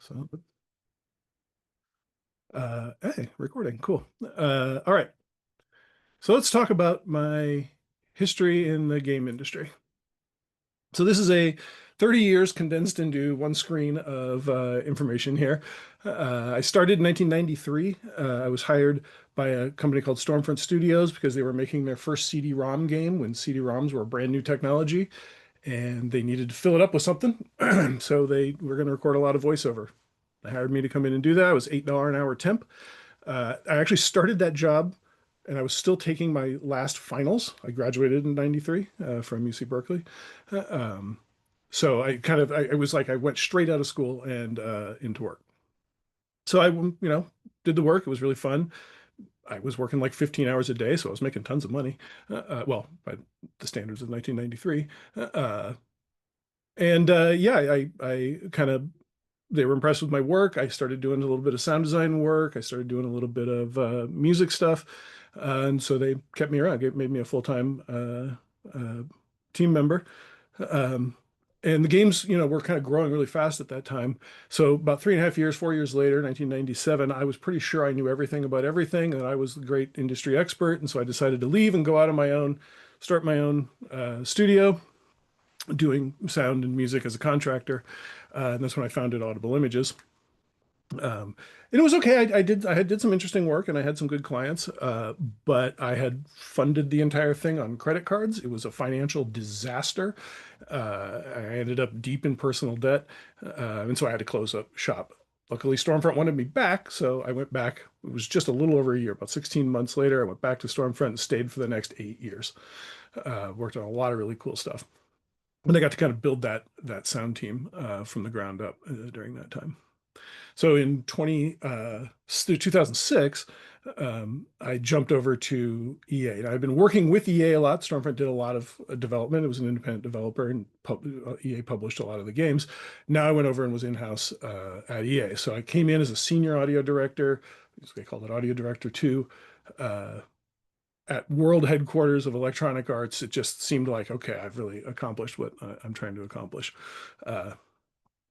So, hey, recording, cool. All right. So let's talk about my history in the game industry. So this is a 30 years condensed into one screen of information here. I started in 1993. I was hired by a company called Stormfront Studios because they were making their first CD-ROM game when CD-ROMs were a brand new technology, and they needed to fill it up with something. So they were going to record a lot of voiceover. They hired me to come in and do that. I was $8 an hour temp. I actually started that job and I was still taking my last finals. I graduated in 93 from UC Berkeley. Uh, um, so I was like, I went straight out of school and into work. So did the work. It was really fun. I was working like 15 hours a day, so I was making tons of money. Well, by the standards of 1993. Yeah, I kind of they were impressed with my work. I started doing a little bit of sound design work. I started doing a little bit of music stuff. And so they kept me around, made me a full-time team member. Um, and the games, were kind of growing really fast at that time. So about 3.5 years, 4 years later, 1997, I was pretty sure I knew everything about everything, and I was the great industry expert. And so I decided to leave and go out on my own, start my own studio, doing sound and music as a contractor. And that's when I founded Audible Images. And it was okay. I did some interesting work and I had some good clients, but I had funded the entire thing on credit cards. It was a financial disaster. I ended up deep in personal debt, and so I had to close up shop. Luckily, Stormfront wanted me back, so I went back. It was just a little over a year, about 16 months later. I went back to Stormfront and stayed for the next 8 years. Worked on a lot of really cool stuff, and I got to kind of build that sound team from the ground up during that time. So in 2006, I jumped over to EA. And I've been working with EA a lot. Stormfront did a lot of development. It was an independent developer, and EA published a lot of the games. Now I went over and was in-house at EA. So I came in as a senior audio director. They called it audio director two. Uh, at world headquarters of Electronic Arts, it just seemed like, okay, I've really accomplished what I'm trying to accomplish. Uh,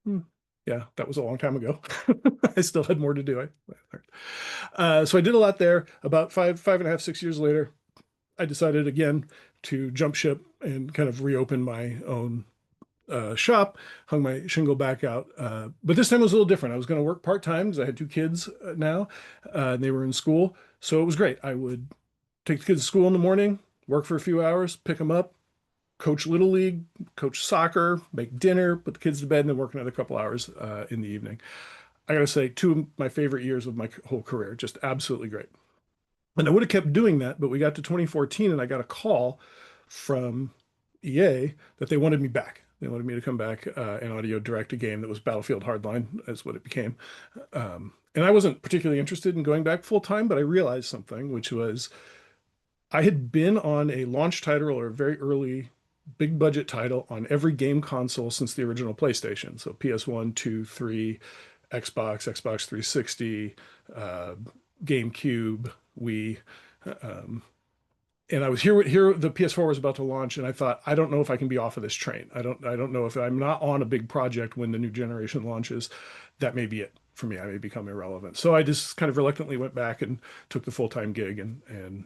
hmm, yeah, that was a long time ago. I still had more to do. So I did a lot there. About 5.5, 6 years later, I decided again to jump ship and kind of reopen my own shop, hung my shingle back out. But this time it was a little different. I was going to work part-time because I had two kids now, and they were in school. So it was great. I would take the kids to school in the morning, work for a few hours, pick them up, coach little league, coach soccer, make dinner, put the kids to bed, and then work another couple hours in the evening. I gotta say, two of my favorite years of my whole career, just absolutely great. And I would have kept doing that, but we got to 2014 and I got a call from EA that they wanted me back. They wanted me to come back and audio direct a game that was Battlefield Hardline, is what it became. And I wasn't particularly interested in going back full time, but I realized something, which was I had been on a launch title or a very early big budget title on every game console since the original PlayStation. So PS1, 2, 3, Xbox, Xbox 360, uh, GameCube, Wii. Um, and I was here the PS4 was about to launch, and I thought, I don't know if I can be off of this train. I don't know if I'm not on a big project when the new generation launches. That may be it for me. I may become irrelevant. So I just kind of reluctantly went back and took the full-time gig and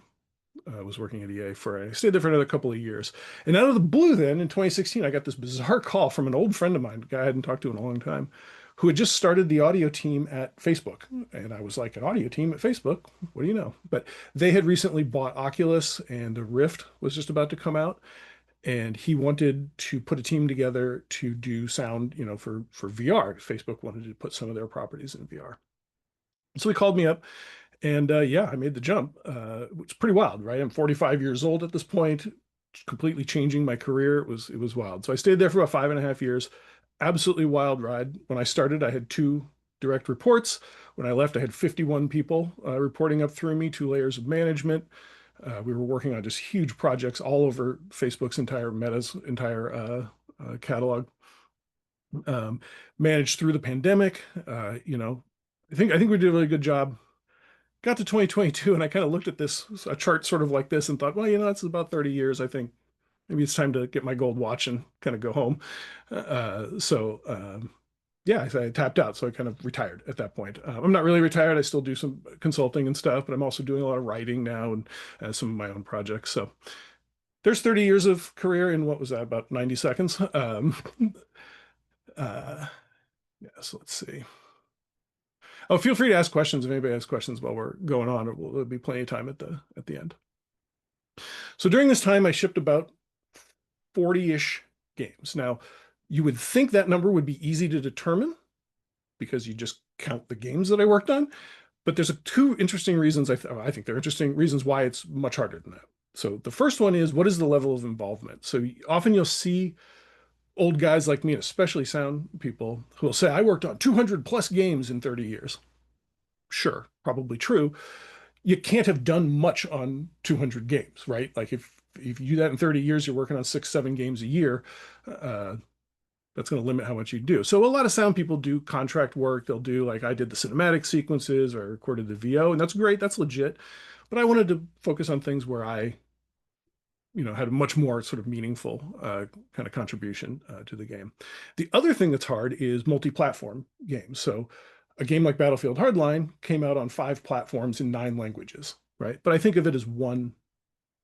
was working at EA I stayed there for another couple of years. And out of the blue, then in 2016, I got this bizarre call from an old friend of mine, a guy I hadn't talked to in a long time, who had just started the audio team at Facebook. And I was like, an audio team at Facebook? What do you know? But they had recently bought Oculus and the Rift was just about to come out. And he wanted to put a team together to do sound, for VR. Facebook wanted to put some of their properties in VR. So he called me up and yeah, I made the jump. It's pretty wild, right? I'm 45 years old at this point, completely changing my career. It was wild. So I stayed there for about 5.5 years. Absolutely wild ride. When I started, I had two direct reports. When I left, I had 51 people reporting up through me, two layers of management. We were working on just huge projects all over Facebook's Meta's entire catalog. Um, Managed through the pandemic. I think we did a really good job. Got to 2022 and I kind of looked at a chart sort of like this and thought, well, that's about 30 years. I think maybe it's time to get my gold watch and kind of go home. So yeah, I tapped out, so I kind of retired at that point. I'm not really retired. I still do some consulting and stuff, but I'm also doing a lot of writing now and some of my own projects. So there's 30 years of career in what was that, about 90 seconds. Uh, yeah, so let's see. Oh, feel free to ask questions if anybody has questions while we're going on. There'll be plenty of time at the end. So during this time, I shipped about 40-ish games. Now, you would think that number would be easy to determine because you just count the games that I worked on. But there's two interesting reasons. I think they're interesting reasons why it's much harder than that. So the first one is, what is the level of involvement? So often you'll see old guys like me, and especially sound people, who will say, I worked on 200 plus games in 30 years. Sure, probably true. You can't have done much on 200 games, right? Like if you do that in 30 years, you're working on 6, 7 games a year. Uh, that's going to limit how much you do. So a lot of sound people do contract work. They'll do, like, I did the cinematic sequences or I recorded the VO, and that's great. That's legit. But I wanted to focus on things where I, had a much more sort of meaningful kind of contribution to the game. The other thing that's hard is multi-platform games. So a game like Battlefield Hardline came out on 5 platforms in 9 languages, right? But I think of it as one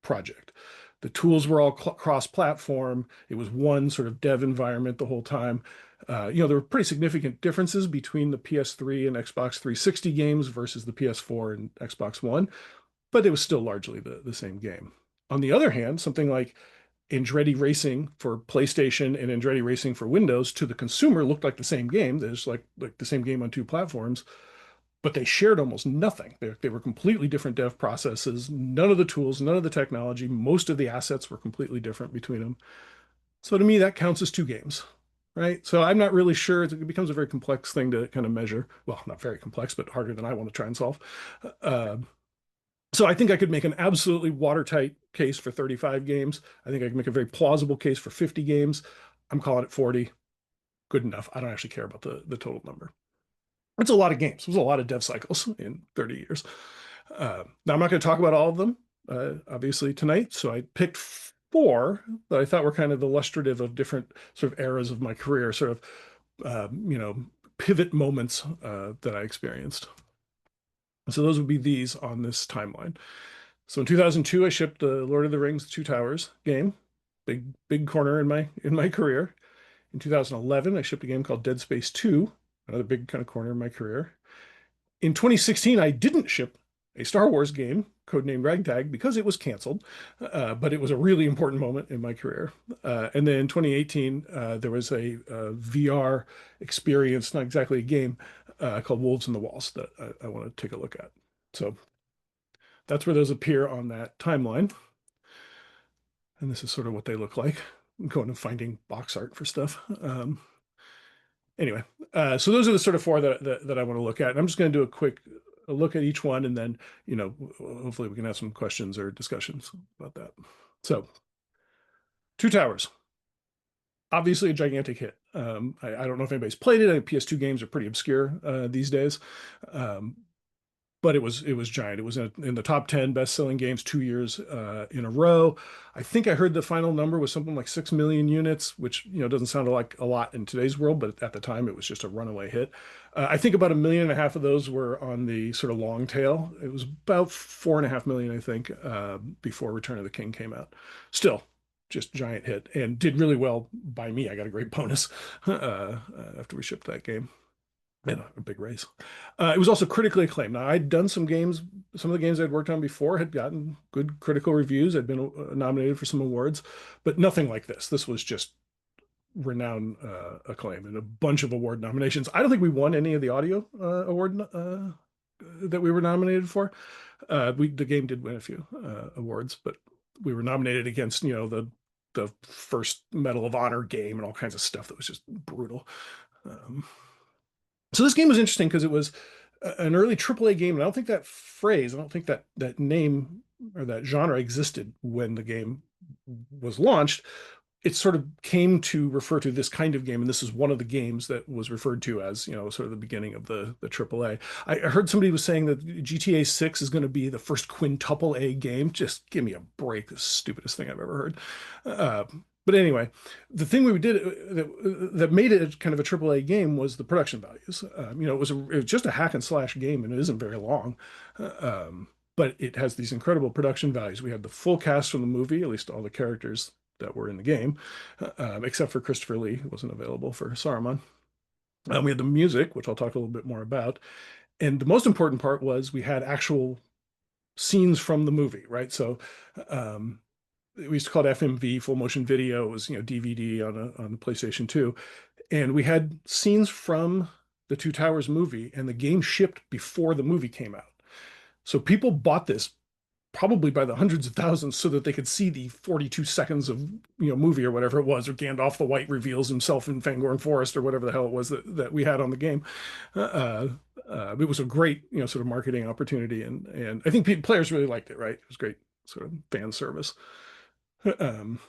project. The tools were all cross-platform. It was one sort of dev environment the whole time. There were pretty significant differences between the PS3 and Xbox 360 games versus the PS4 and Xbox One, but it was still largely the same game. On the other hand, something like Andretti Racing for PlayStation and Andretti Racing for Windows to the consumer looked like the same game. There's like the same game on 2 platforms, but they shared almost nothing. They were completely different dev processes, none of the tools, none of the technology. Most of the assets were completely different between them. So to me, that counts as 2 games, right? So I'm not really sure. It becomes a very complex thing to kind of measure. Well, not very complex, but harder than I want to try and solve. Uh, so I think I could make an absolutely watertight case for 35 games. I think I can make a very plausible case for 50 games. I'm calling it 40. Good enough. I don't actually care about the total number. It's a lot of games. There's a lot of dev cycles in 30 years. Now, I'm not going to talk about all of them, obviously, tonight. So I picked 4 that I thought were kind of illustrative of different sort of eras of my career, sort of, pivot moments that I experienced. So those would be these on this timeline. So in 2002, I shipped the Lord of the Rings Two Towers game, big corner in my career. In 2011, I shipped a game called Dead Space 2, another big kind of corner in my career. In 2016, I didn't ship a Star Wars game, codenamed Ragtag, because it was canceled, but it was a really important moment in my career. And then in 2018, there was a VR experience, not exactly a game, called Wolves in the Walls that I want to take a look at. So that's where those appear on that timeline. And this is sort of what they look like. I'm going and finding box art for stuff. Anyway, so those are the sort of 4 that I want to look at. And I'm just going to do a quick look at each one, and then, hopefully we can have some questions or discussions about that. So, Two Towers, obviously a gigantic hit. I don't know if anybody's played it. I think PS2 games are pretty obscure these days. But it was giant. It was in the top 10 best-selling games 2 years in a row. I think I heard the final number was something like 6 million units, which doesn't sound like a lot in today's world, but at the time it was just a runaway hit. I think about 1.5 million of those were on the sort of long tail. It was about 4.5 million, I think, before Return of the King came out. Still, just giant hit, and did really well by me. I got a great bonus after we shipped that game. A big race. It was also critically acclaimed. Now, I'd done some games, some of the games I'd worked on before had gotten good critical reviews. I'd been nominated for some awards, but nothing like this. This was just renowned acclaim and a bunch of award nominations. I don't think we won any of the audio award that we were nominated for. The game did win a few awards, but we were nominated against, the first Medal of Honor game and all kinds of stuff that was just brutal. So this game was interesting because it was an early AAA game, and I don't think that name or that genre existed when the game was launched. It sort of came to refer to this kind of game, and this is one of the games that was referred to as, sort of the beginning of the AAA. I heard somebody was saying that GTA 6 is going to be the first quintuple A game. Just give me a break. The stupidest thing I've ever heard. But anyway, the thing we did that made it kind of a AAA game was the production values. It was just a hack and slash game, and it isn't very long, uh, um, but it has these incredible production values. We had the full cast from the movie, at least all the characters that were in the game, except for Christopher Lee, who wasn't available for Saruman. We had the music, which I'll talk a little bit more about, and the most important part was we had actual scenes from the movie, right? So um, we used to call it FMV, full motion video. It was DVD on the PlayStation 2, and we had scenes from the Two Towers movie, and the game shipped before the movie came out. So people bought this probably by the hundreds of thousands so that they could see the 42 seconds of movie or whatever it was, or Gandalf the White reveals himself in Fangorn Forest or whatever the hell it was that we had on the game. It was a great sort of marketing opportunity, and I think players really liked it. Right, it was great sort of fan service. Um,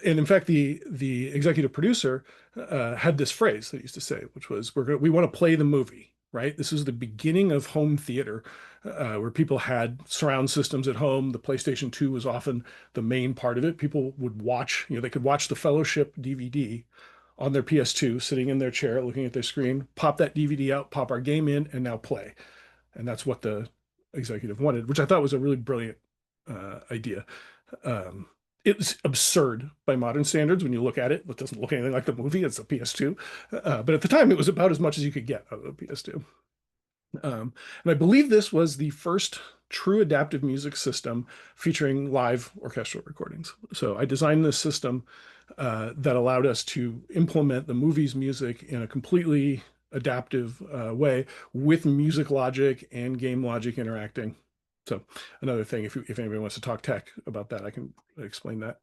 and in fact, the executive producer had this phrase that he used to say, which was, we want to play the movie." Right. This is the beginning of home theater, where people had surround systems at home. The PlayStation 2 was often the main part of it. People would watch, they could watch the Fellowship DVD on their PS2, sitting in their chair, looking at their screen, pop that DVD out, pop our game in, and now play. And that's what the executive wanted, which I thought was a really brilliant idea. Um, it's absurd by modern standards when you look at it. It doesn't look anything like the movie. It's a PS2. But at the time, it was about as much as you could get out of a PS2. And I believe this was the first true adaptive music system featuring live orchestral recordings. So I designed this system that allowed us to implement the movie's music in a completely adaptive way with music logic and game logic interacting. So another thing, if anybody wants to talk tech about that, I can explain that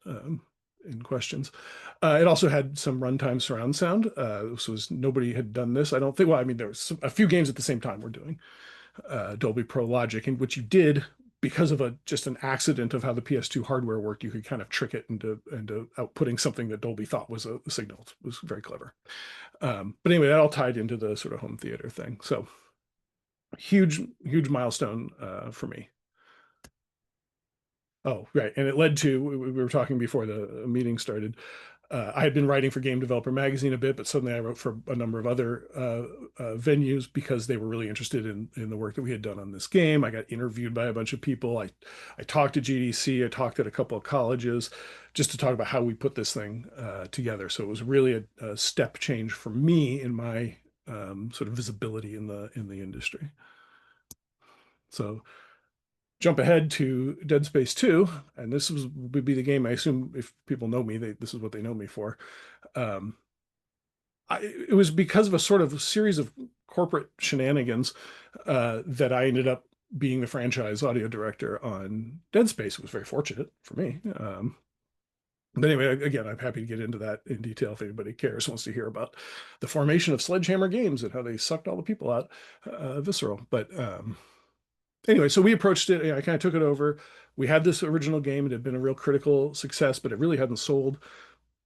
in questions. It also had some runtime surround sound. Nobody had done this. I don't think. Well, I mean, there was a few games at the same time were doing Dolby Pro Logic, and what you did because of just an accident of how the PS2 hardware worked, you could kind of trick it into outputting something that Dolby thought was a signal. It was very clever. But anyway, that all tied into the sort of home theater thing. So huge milestone for me. Oh, right. And it led to, we were talking before the meeting started. I had been writing for Game Developer Magazine a bit, but suddenly I wrote for a number of other venues because they were really interested in the work that we had done on this game. I got interviewed by a bunch of people. I talked to GDC. I talked at a couple of colleges just to talk about how we put this thing together. So it was really a step change for me in my sort of visibility in the industry. So jump ahead to Dead Space 2, and would be the game I assume if people know me, this is what they know me for. It was because of a sort of series of corporate shenanigans that I ended up being the franchise audio director on Dead Space. It was very fortunate for me. But anyway, again, I'm happy to get into that in detail if anybody cares, wants to hear about the formation of Sledgehammer Games and how they sucked all the people out, Visceral. But anyway, so we approached it. I kind of took it over. We had this original game. It had been a real critical success, but it really hadn't sold.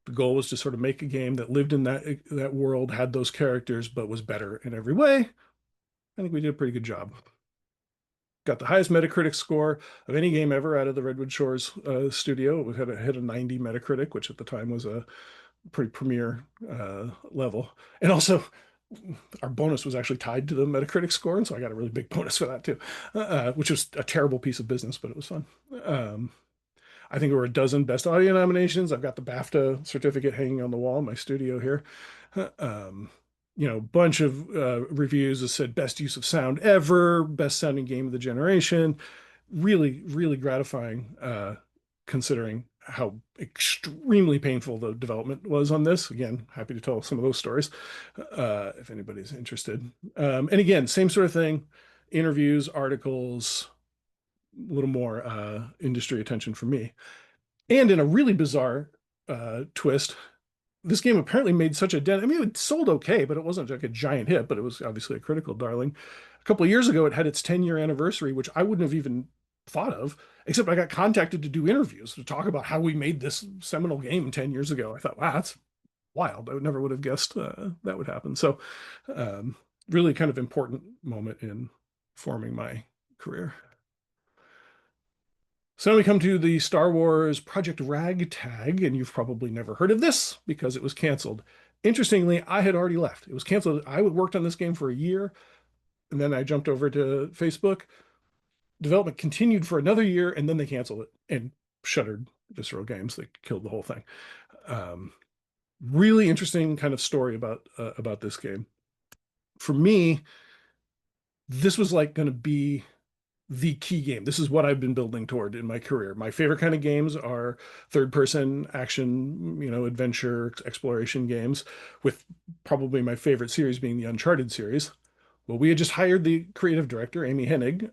The goal was to sort of make a game that lived in that world, had those characters, but was better in every way. I think we did a pretty good job. Got the highest Metacritic score of any game ever out of the Redwood Shores studio. It had hit a 90 Metacritic, which at the time was a pretty premier level. And also, our bonus was actually tied to the Metacritic score, and so I got a really big bonus for that too, which was a terrible piece of business, but it was fun. I think there were a dozen Best Audio nominations. I've got the BAFTA certificate hanging on the wall in my studio here. Um, bunch of reviews that said best use of sound ever, best sounding game of the generation. Really, really gratifying, considering how extremely painful the development was on this. Again, happy to tell some of those stories if anybody's interested. And again, same sort of thing, interviews, articles, a little more industry attention for me. And in a really bizarre twist, this game apparently made such a dent. I mean, it sold okay, but it wasn't like a giant hit, but it was obviously a critical darling. A couple of years ago, it had its 10-year anniversary, which I wouldn't have even thought of, except I got contacted to do interviews to talk about how we made this seminal game 10 years ago. I thought, wow, that's wild. I never would have guessed that would happen. So really kind of important moment in forming my career. So now we come to the Star Wars Project Ragtag, and you've probably never heard of this because it was canceled. Interestingly, I had already left. It was canceled. I worked on this game for a year, and then I jumped over to Facebook. Development continued for another year, and then they canceled it and shuttered Visceral Games. They killed the whole thing. Um, Really interesting kind of story about this game. For me, this was like going to be the key game. This is what I've been building toward in my career. My favorite kind of games are third person action, adventure exploration games, with probably my favorite series being the Uncharted series. Well, we had just hired the creative director, Amy Hennig,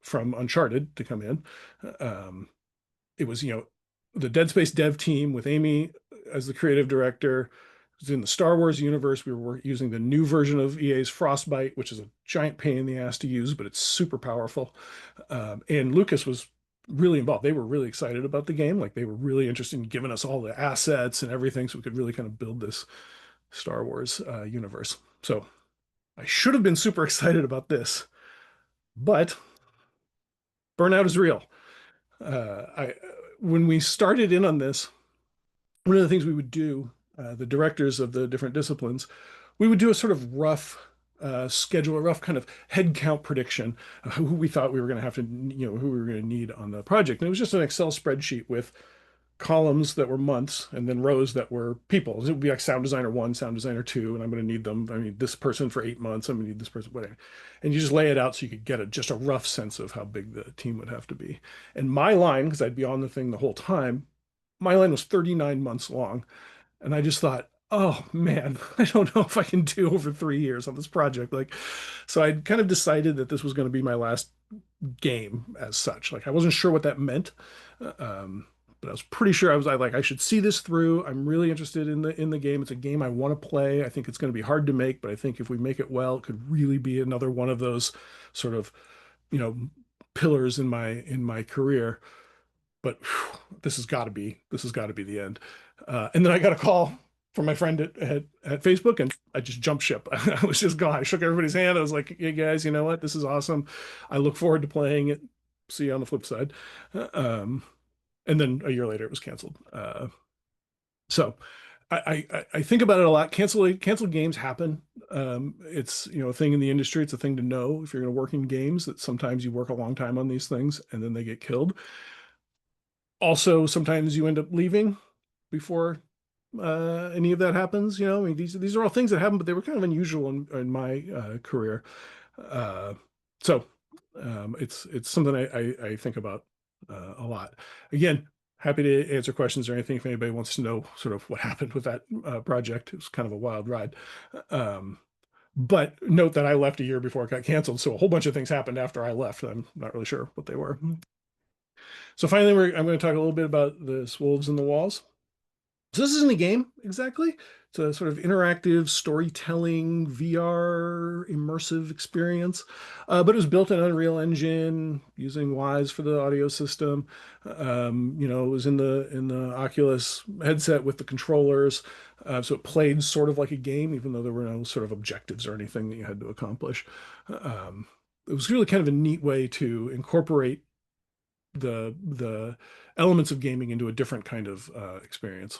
from Uncharted to come in. Um, it was, the Dead Space dev team with Amy as the creative director. It was in the Star Wars universe. We were using the new version of EA's Frostbite, which is a giant pain in the ass to use, but it's super powerful. And Lucas was really involved. They were really excited about the game. Like they were really interested in giving us all the assets and everything so we could really kind of build this Star Wars universe. So I should have been super excited about this, but burnout is real. I When we started in on this, one of the things we would do, the directors of the different disciplines, we would do a sort of rough schedule, a rough kind of head count prediction of who we thought we were going to have to, who we were going to need on the project. And it was just an Excel spreadsheet with columns that were months and then rows that were people. It would be like sound designer one, sound designer two, and I'm going to need them. I mean, this person for 8 months. I'm going to need this person, whatever. And you just lay it out so you could get just a rough sense of how big the team would have to be. And my line, because I'd be on the thing the whole time, my line was 39 months long. And I just thought, oh man, I don't know if I can do over 3 years on this project. Like, so I kind of decided that this was going to be my last game as such. Like, I wasn't sure what that meant. Um, but I was pretty sure I should see this through. I'm really interested in the game. It's a game I want to play. I think it's going to be hard to make, but I think if we make it well, it could really be another one of those sort of, you know, pillars in my career. But whew, this has got to be the end. And then I got a call from my friend at Facebook, and I just jumped ship. I was just gone. I shook everybody's hand. I was like, "Hey guys, you know what? This is awesome. I look forward to playing it. See you on the flip side." Um, and then a year later, it was canceled. So I think about it a lot. Canceled games happen. It's a thing in the industry. It's a thing to know if you're going to work in games that sometimes you work a long time on these things and then they get killed. Also, sometimes you end up leaving before any of that happens. I mean, these are all things that happen, but they were kind of unusual in my career. Uh, so it's something I think about a lot. Again, happy to answer questions or anything if anybody wants to know sort of what happened with that project. It was kind of a wild ride. Um, but note that I left a year before it got canceled, so a whole bunch of things happened after I left. I'm not really sure what they were. So finally, I'm going to talk a little bit about this Wolves in the Walls. So this isn't a game exactly. It's a sort of interactive storytelling VR immersive experience, but it was built in Unreal Engine using Wise for the audio system. It was in the Oculus headset with the controllers, so it played sort of like a game, even though there were no sort of objectives or anything that you had to accomplish. It was really kind of a neat way to incorporate the elements of gaming into a different kind of experience.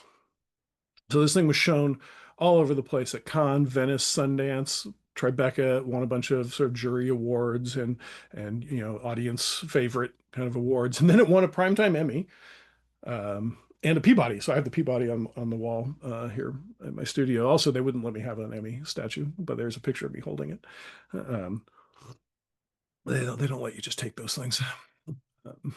So this thing was shown all over the place at Cannes, Venice, Sundance, Tribeca, won a bunch of sort of jury awards and audience favorite kind of awards, and then it won a Primetime Emmy and a Peabody. So I have the Peabody on the wall here at my studio. Also, they wouldn't let me have an Emmy statue, but there's a picture of me holding it. Um, they don't let you just take those things. Um,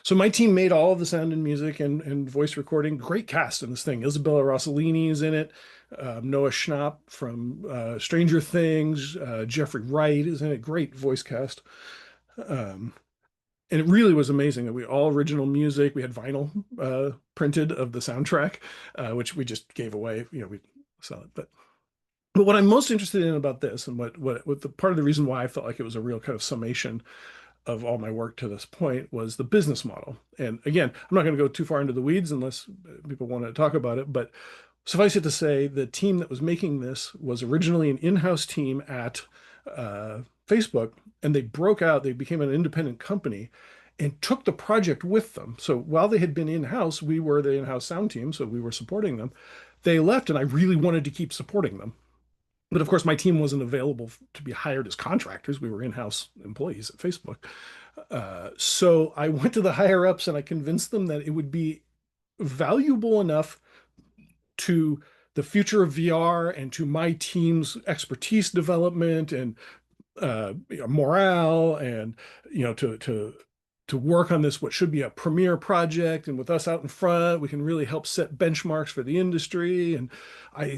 So my team made all of the sound and music and voice recording. Great cast in this thing. Isabella Rossellini is in it. Noah Schnapp from Stranger Things. Jeffrey Wright is in it. Great voice cast. Um, and it really was amazing that we all original music. We had vinyl printed of the soundtrack, which we just gave away. We sell it. But what I'm most interested in about this, and what the part of the reason why I felt like it was a real kind of summation of all my work to this point, was the business model. And again, I'm not going to go too far into the weeds unless people want to talk about it, but suffice it to say, the team that was making this was originally an in-house team at Facebook, and they broke out, they became an independent company, and took the project with them. So while they had been in-house, we were the in-house sound team, so we were supporting them. They left, and I really wanted to keep supporting them. But of course, my team wasn't available to be hired as contractors. We were in-house employees at Facebook. So I went to the higher ups and I convinced them that it would be valuable enough to the future of VR and to my team's expertise development and morale, and to work on this what should be a premier project, and with us out in front we can really help set benchmarks for the industry, and I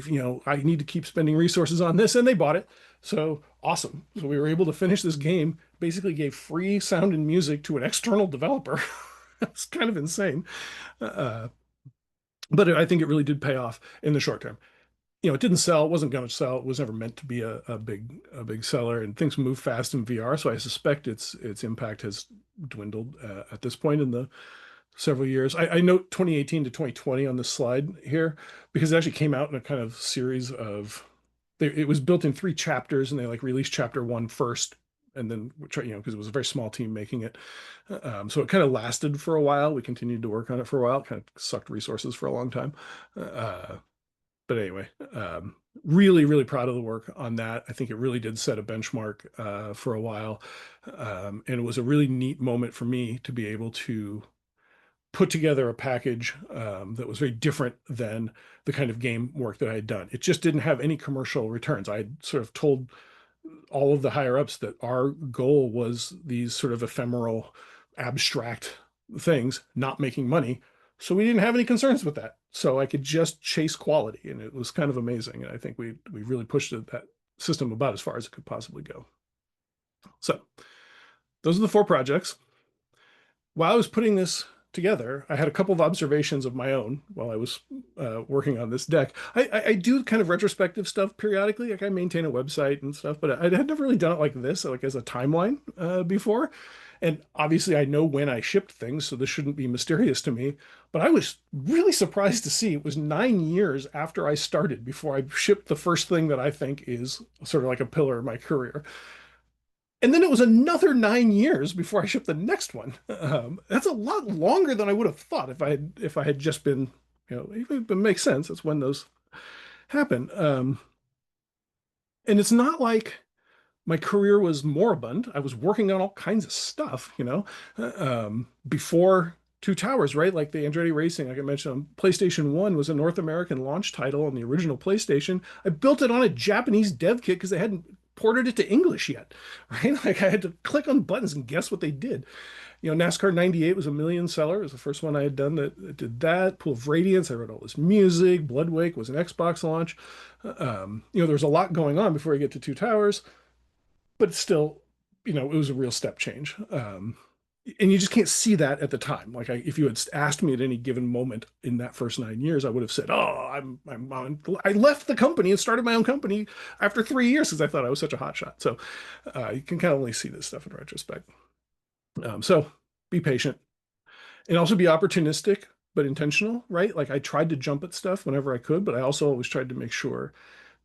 need to keep spending resources on this, and they bought it. So awesome. So we were able to finish this game, basically gave free sound and music to an external developer. It's kind of insane. uh, but I think it really did pay off in the short term. It didn't sell, it wasn't going to sell, it was never meant to be a big seller, and things move fast in VR. So I suspect its impact has dwindled at this point in the several years. I note 2018 to 2020 on this slide here because it actually came out in a kind of series of, it was built in 3 chapters, and they like released chapter 1 first, and then because it was a very small team making it. So it kind of lasted for a while. We continued to work on it for a while. It kind of sucked resources for a long time. But anyway, really, really proud of the work on that. I think it really did set a benchmark for a while. And it was a really neat moment for me to be able to put together a package that was very different than the kind of game work that I had done. It just didn't have any commercial returns. I had sort of told all of the higher ups that our goal was these sort of ephemeral, abstract things not making money. So we didn't have any concerns with that. So I could just chase quality, and it was kind of amazing. And I think we really pushed that system about as far as it could possibly go. So those are the 4 projects. While I was putting this together, I had a couple of observations of my own while I was working on this deck. I do kind of retrospective stuff periodically. Like I maintain a website and stuff, but I had never really done it like this, like as a timeline before. And obviously I know when I shipped things, so this shouldn't be mysterious to me. But I was really surprised to see it was 9 years after I started before I shipped the first thing that I think is sort of like a pillar of my career. And then it was another 9 years before I shipped the next one. That's a lot longer than I would have thought if I had just been, it makes sense. That's when those happen. And it's not like my career was moribund. I was working on all kinds of stuff, before Two Towers, right? Like the Andretti Racing, like I mentioned, on PlayStation 1 was a North American launch title on the original PlayStation. I built it on a Japanese dev kit because they hadn't ported it to English yet, right? Like I had to click on buttons and guess what they did. NASCAR 98 was a million seller. It was the first one I had done that did that. Pool of Radiance, I wrote all this music. Bloodwake was an Xbox launch. There was a lot going on before I get to Two Towers, but still, it was a real step change. And you just can't see that at the time. Like if you had asked me at any given moment in that first 9 years, I would have said, "Oh, I left the company and started my own company after 3 years because I thought I was such a hot shot." So you can kind of only see this stuff in retrospect. So be patient and also be opportunistic but intentional, right? Like I tried to jump at stuff whenever I could, but I also always tried to make sure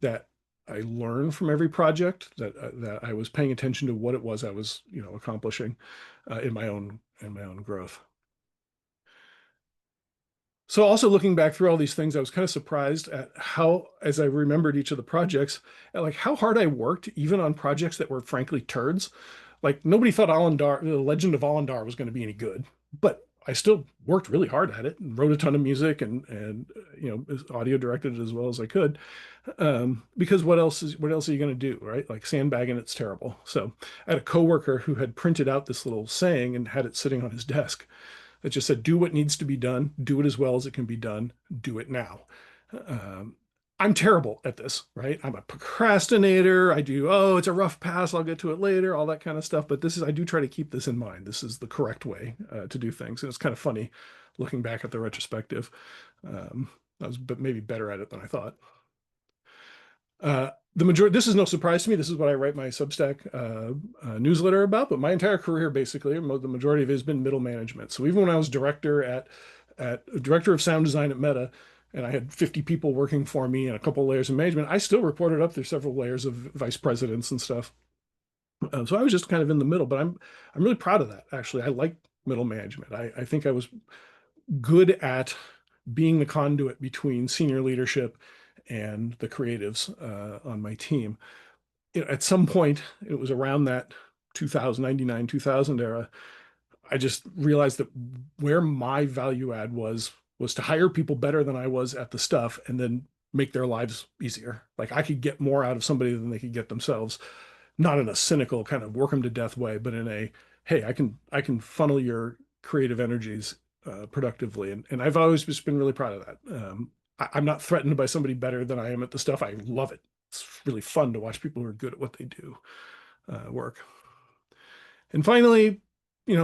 that I learned from every project, that I was paying attention to what it was I was, accomplishing in my own growth. So also looking back through all these things, I was kind of surprised at how, as I remembered each of the projects, at like how hard I worked, even on projects that were frankly turds. Like nobody thought Alandar, the Legend of Alandar, was going to be any good, but I still worked really hard at it and wrote a ton of music and audio directed it as well as I could. Because what else are you going to do, right? Like sandbagging, it's terrible. So I had a coworker who had printed out this little saying and had it sitting on his desk that just said, "Do what needs to be done, do it as well as it can be done, do it now." Um, I'm terrible at this, right? I'm a procrastinator. I do, oh, it's a rough pass, I'll get to it later, all that kind of stuff. But I do try to keep this in mind. This is the correct way to do things. And it's kind of funny looking back at the retrospective. I was maybe better at it than I thought. This is no surprise to me. This is what I write my Substack newsletter about, but my entire career, basically, the majority of it has been middle management. So even when I was director of sound design at Meta, and I had 50 people working for me and a couple of layers of management, I still reported up through several layers of vice presidents and stuff. So I was just kind of in the middle, but I'm really proud of that. Actually, I like middle management. I think I was good at being the conduit between senior leadership and the creatives on my team. At some point, it was around that 2099, 2000 era, I just realized that where my value add was to hire people better than I was at the stuff and then make their lives easier. Like I could get more out of somebody than they could get themselves, not in a cynical kind of work them to death way, but in a, hey, I can funnel your creative energies productively. And I've always just been really proud of that. I'm not threatened by somebody better than I am at the stuff. I love it. It's really fun to watch people who are good at what they do work. And finally,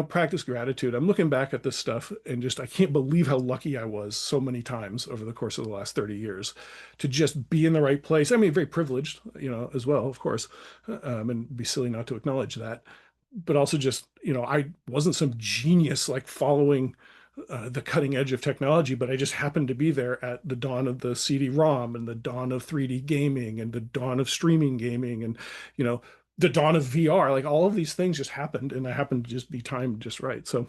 practice gratitude. I'm looking back at this stuff and just, I can't believe how lucky I was so many times over the course of the last 30 years to just be in the right place. I mean, very privileged, as well, of course, and be silly not to acknowledge that. But also just, I wasn't some genius like following the cutting edge of technology, but I just happened to be there at the dawn of the CD-ROM and the dawn of 3D gaming and the dawn of streaming gaming and, you know, the dawn of VR. Like all of these things just happened, and I happened to just be timed just right. So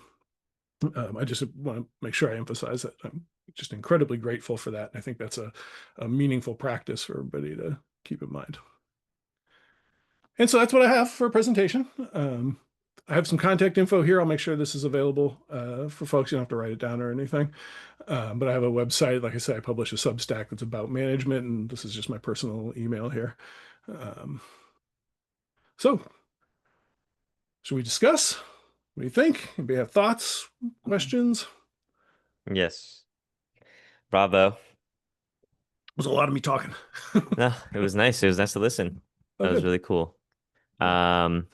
I just want to make sure I emphasize that I'm just incredibly grateful for that. I think that's a meaningful practice for everybody to keep in mind. And so that's what I have for a presentation. I have some contact info here. I'll make sure this is available for folks. You don't have to write it down or anything. But I have a website. Like I said, I publish a Substack that's about management, and this is just my personal email here. So should we discuss? What do you think? Anybody have thoughts, questions? Yes. Bravo. It was a lot of me talking. No, it was nice. It was nice to listen. Oh, That was good. really cool. Good. Um,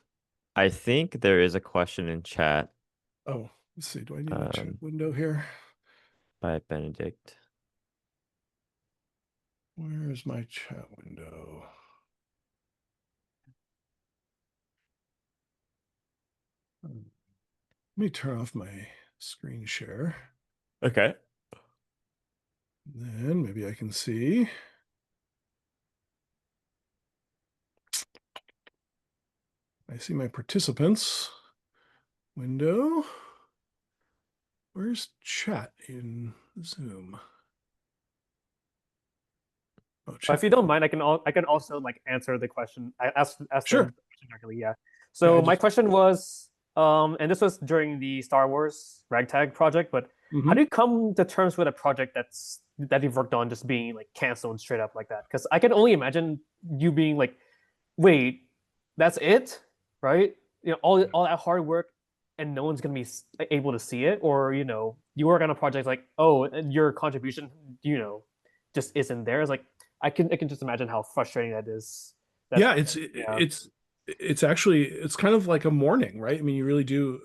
I think there is a question in chat, Oh, let's see. Do I need my chat um, window here? by Benedict. Where's my chat window? Let me turn off my screen share. Okay. Then maybe I can see. I see my participants window. Where's chat in Zoom? Oh, If chat. you don't mind, I can also like answer the question. I asked the Sure. question directly. Yeah. Yeah, I So my just. question was, and this was during the Star Wars Ragtag project, but how Mhm. do you come to terms with a project that you've worked on just being like canceled straight up like that? Because I can only imagine you being like, wait, that's it, right? All that hard work, and no one's gonna be able to see it, or you work on a project like, oh, and your contribution, just isn't there. It's like I can just imagine how frustrating that is. Yeah, That yeah. it's actually it's kind of like a mourning, right? I mean, you really do.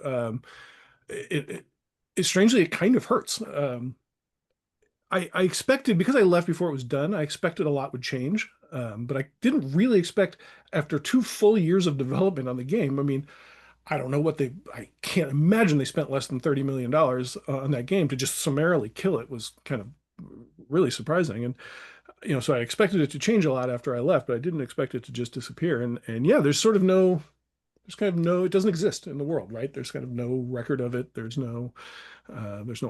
It, it, strangely it kind of hurts. I expected, because I left before it was done, I expected a lot would change. But I didn't really expect, after 2 full years of development on the game. I mean, I don't know what I can't imagine they spent less than $30 million on that game to just summarily kill it. Was kind of really surprising. And, so I expected it to change a lot after I left, but I didn't expect it to just disappear. And yeah, there's kind of no, it doesn't exist in the world, right? There's kind of no record of it. There's no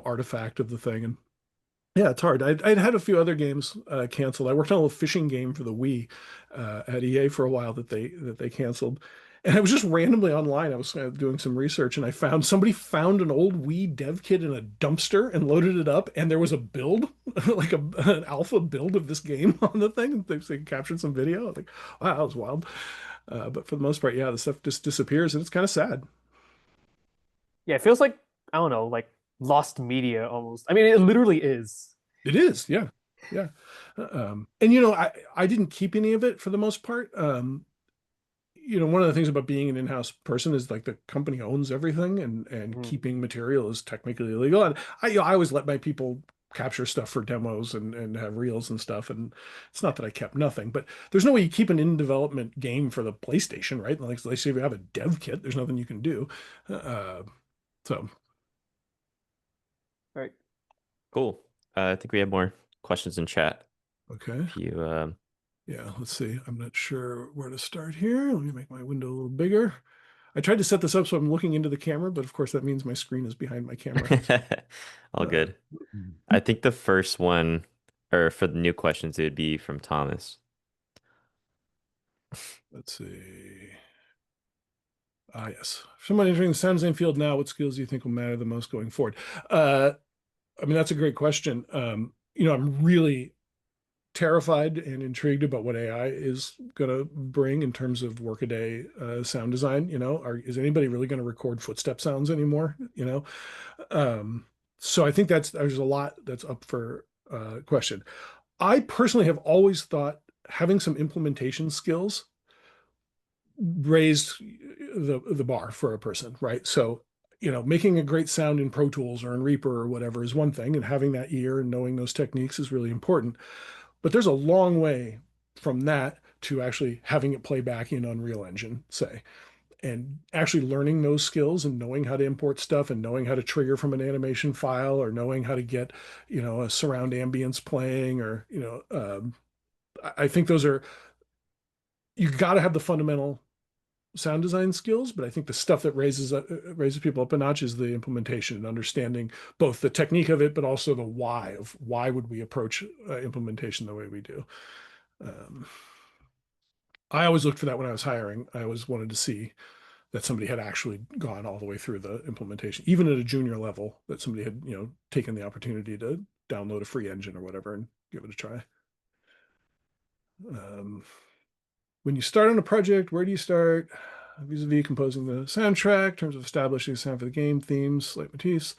artifact of the thing. And yeah, it's hard. I'd had a few other games canceled. I worked on a little fishing game for the Wii at EA for a while that they canceled. And I was just randomly online. I was doing some research, and I found somebody found an old Wii dev kit in a dumpster and loaded it up, and there was a build, like an alpha build of this game on the thing. And they captured some video. I was like, wow, that was wild. But for the most part, yeah, the stuff just disappears, and it's kind of sad. Yeah, it feels like, I don't know, like lost media almost. I mean, it literally is. It is, yeah, yeah. And I didn't keep any of it for the most part. One of the things about being an in-house person is like the company owns everything, and Mhm. keeping material is technically illegal. And I always let my people capture stuff for demos and have reels and stuff. And it's not that I kept nothing, but there's no way you keep an in development game for the PlayStation, right? Like, let's say if you have a dev kit, there's nothing you can do. Uh, so Right. Cool. I think we have more questions in chat. okay. If you Yeah, let's see. I'm not sure where to start here. Let me make my window a little bigger. I tried to set this up so I'm looking into the camera, but of course that means my screen is behind my camera. All good. I think the first one, or for the new questions, it would be from Thomas. Let's see. Yes. For someone entering the sound design field now, what skills do you think will matter the most going forward? I mean, that's a great question. I'm really terrified and intrigued about what AI is going to bring in terms of workaday sound design. Is anybody really going to record footstep sounds anymore? So I think there's a lot that's up for question. I personally have always thought having some implementation skills raised the bar for a person, right? So making a great sound in Pro Tools or in Reaper or whatever is one thing, and having that ear and knowing those techniques is really important. But there's a long way from that to actually having it play back in Unreal Engine, say, and actually learning those skills and knowing how to import stuff and knowing how to trigger from an animation file or knowing how to get, a surround ambience playing or, I think you got to have the fundamental sound design skills, but I think the stuff that raises people up a notch is the implementation and understanding both the technique of it, but also the why would we approach implementation the way we do. I always looked for that when I was hiring. I always wanted to see that somebody had actually gone all the way through the implementation, even at a junior level, that somebody had, taken the opportunity to download a free engine or whatever and give it a try. When you start on a project, where do you start? Vis-a-vis composing the soundtrack, in terms of establishing the sound for the game, themes, leitmotifs.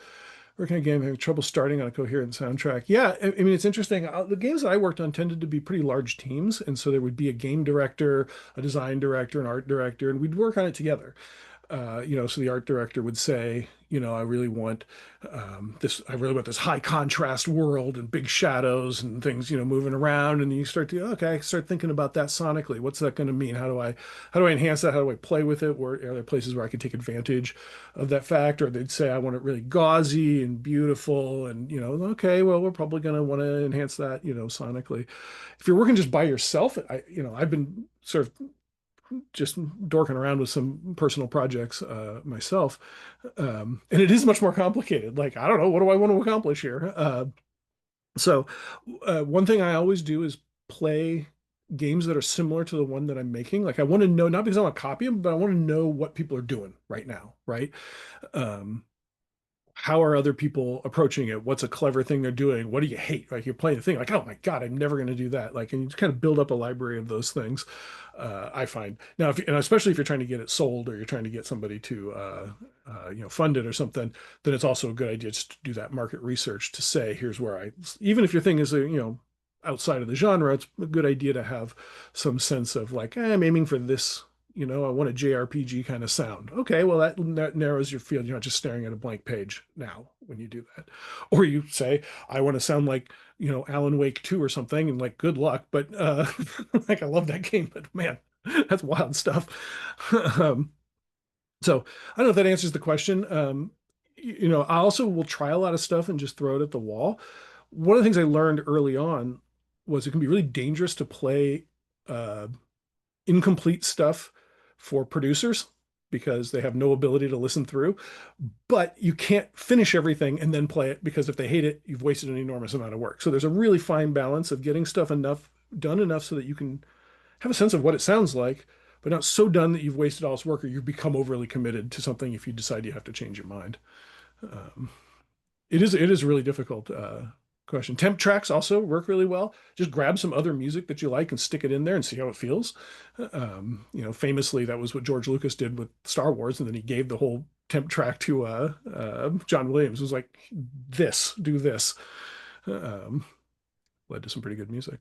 Working on a game, having trouble starting on a coherent soundtrack. Yeah, I mean, it's interesting. The games that I worked on tended to be pretty large teams. And so there would be a game director, a design director, an art director, and we'd work on it together. So the art director would say, I really want this high contrast world and big shadows and things, moving around. And you start thinking about that sonically. What's that going to mean? How do I enhance that? How do I play with it? Where are there places where I could take advantage of that fact? Or they'd say, I want it really gauzy and beautiful. And, okay, well, we're probably going to want to enhance that, sonically. If you're working just by yourself, I've been sort of just dorking around with some personal projects myself. And it is much more complicated. Like, I don't know, what do I want to accomplish here? So one thing I always do is play games that are similar to the one that I'm making. Like I want to know, not because I want to copy them, but I want to know what people are doing right now, right? How are other people approaching it? What's a clever thing they're doing? What do you hate? Like you're playing a thing like, oh my God, I'm never going to do that. Like, and you just kind of build up a library of those things. I find now, and especially if you're trying to get it sold or you're trying to get somebody to, fund it or something, then it's also a good idea just to do that market research to say, here's where even if your thing is, outside of the genre, it's a good idea to have some sense of like, I'm aiming for this. I want a JRPG kind of sound. Okay, well, that narrows your field. You're not just staring at a blank page now when you do that. Or you say, I want to sound like, Alan Wake 2 or something, and like, good luck. But like, I love that game, but man, that's wild stuff. So I don't know if that answers the question. I also will try a lot of stuff and just throw it at the wall. One of the things I learned early on was it can be really dangerous to play incomplete stuff for producers because they have no ability to listen through, but you can't finish everything and then play it because if they hate it, you've wasted an enormous amount of work. So there's a really fine balance of getting stuff done enough so that you can have a sense of what it sounds like, but not so done that you've wasted all this work or you've become overly committed to something if you decide you have to change your mind. It is a really difficult question. Temp tracks also work really well. Just grab some other music that you like and stick it in there and see how it feels. Famously, that was what George Lucas did with Star Wars, and then he gave the whole temp track to John Williams. It was like, do this. Led to some pretty good music.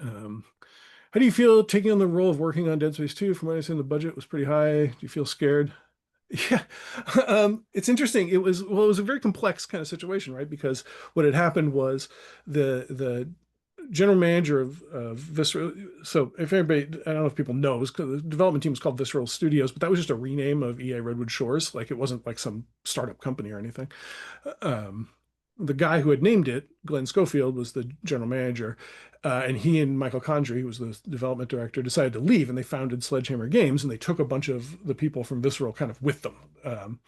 How do you feel taking on the role of working on Dead Space 2? From what I understand, the budget was pretty high. Do you feel scared? Yeah, it's interesting. It was a very complex kind of situation, right? Because what had happened was the general manager of Visceral. So if anybody, I don't know if people know, the development team was called Visceral Studios, but that was just a rename of EA Redwood Shores. Like it wasn't like some startup company or anything. the guy who had named it, Glenn Schofield, was the general manager. And he and Michael Condrey, who was the development director, decided to leave, and they founded Sledgehammer Games, and they took a bunch of the people from Visceral kind of with them.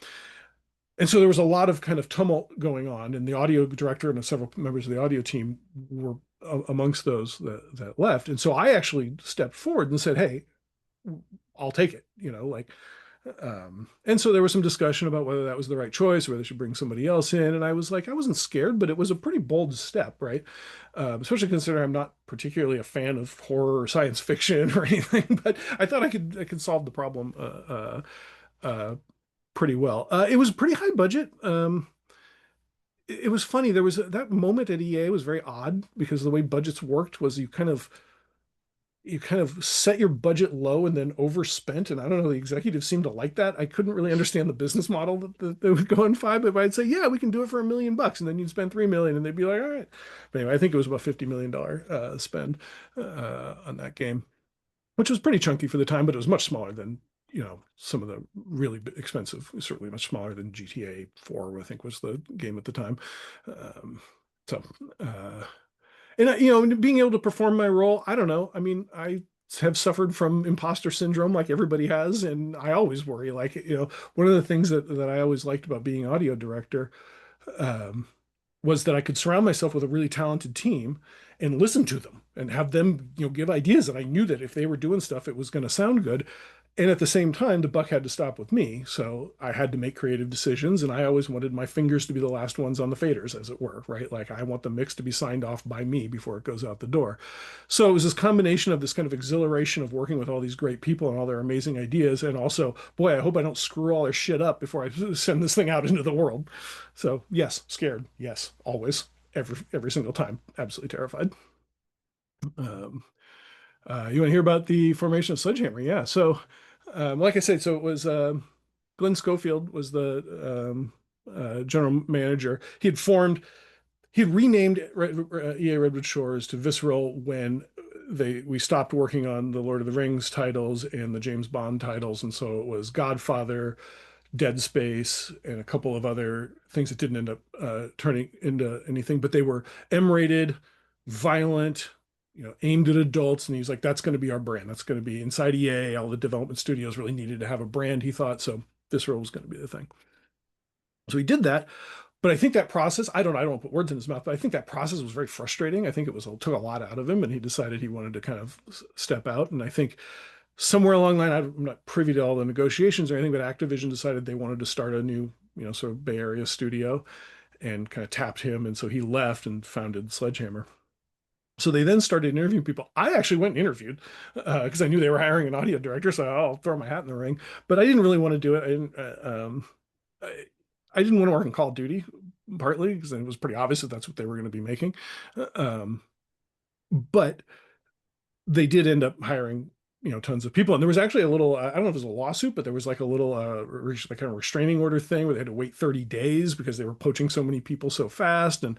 And so there was a lot of kind of tumult going on, and the audio director and several members of the audio team were amongst those that left. And so I actually stepped forward and said, "Hey, I'll take it," and so there was some discussion about whether that was the right choice, or whether they should bring somebody else in. And I was like, I wasn't scared, but it was a pretty bold step, right? Especially considering I'm not particularly a fan of horror or science fiction or anything, but I thought I could solve the problem pretty well. It was pretty high budget. It was funny. There was that moment at EA was very odd because the way budgets worked was you kind of set your budget low and then overspent. And I don't know, the executives seemed to like that. I couldn't really understand the business model that they would go and find, but I'd say, yeah, we can do it for $1 million. And then you'd spend 3 million and they'd be like, all right. But anyway, I think it was about $50 million spend on that game, which was pretty chunky for the time, but it was much smaller than, some of the really expensive, certainly much smaller than GTA 4, I think was the game at the time. So, and being able to perform my role, I don't know. I mean, I have suffered from imposter syndrome like everybody has, and I always worry. Like, one of the things that I always liked about being audio director was that I could surround myself with a really talented team and listen to them and have them, give ideas. And I knew that if they were doing stuff, it was going to sound good. And at the same time, the buck had to stop with me. So I had to make creative decisions. And I always wanted my fingers to be the last ones on the faders, as it were, right? Like I want the mix to be signed off by me before it goes out the door. So it was this combination of this kind of exhilaration of working with all these great people and all their amazing ideas. And also, boy, I hope I don't screw all their shit up before I send this thing out into the world. So yes, scared. Yes, always. Every single time. Absolutely terrified. You want to hear about the formation of Sledgehammer? Yeah. So, like I said, so it was Glenn Schofield was the general manager. He had renamed EA Redwood Shores to Visceral when we stopped working on the Lord of the Rings titles and the James Bond titles, and so it was Godfather, Dead Space, and a couple of other things that didn't end up turning into anything, but they were M-rated, violent, aimed at adults. And he's like, that's going to be our brand. That's going to be inside EA. All the development studios really needed to have a brand, he thought. So Visceral was going to be the thing. So he did that. But I think that process, I don't want to put words in his mouth, but I think that process was very frustrating. I think it took a lot out of him, and he decided he wanted to kind of step out. And I think somewhere along the line, I'm not privy to all the negotiations or anything, but Activision decided they wanted to start a new, sort of Bay Area studio and kind of tapped him. And so he left and founded Sledgehammer. So they then started interviewing people. I actually went and interviewed because I knew they were hiring an audio director. So I'll throw my hat in the ring. But I didn't really want to do it. I didn't want to work in Call of Duty, partly because it was pretty obvious that that's what they were going to be making. But they did end up hiring tons of people. And there was actually a little, I don't know if it was a lawsuit, but there was like a little like kind of restraining order thing where they had to wait 30 days because they were poaching so many people so fast. And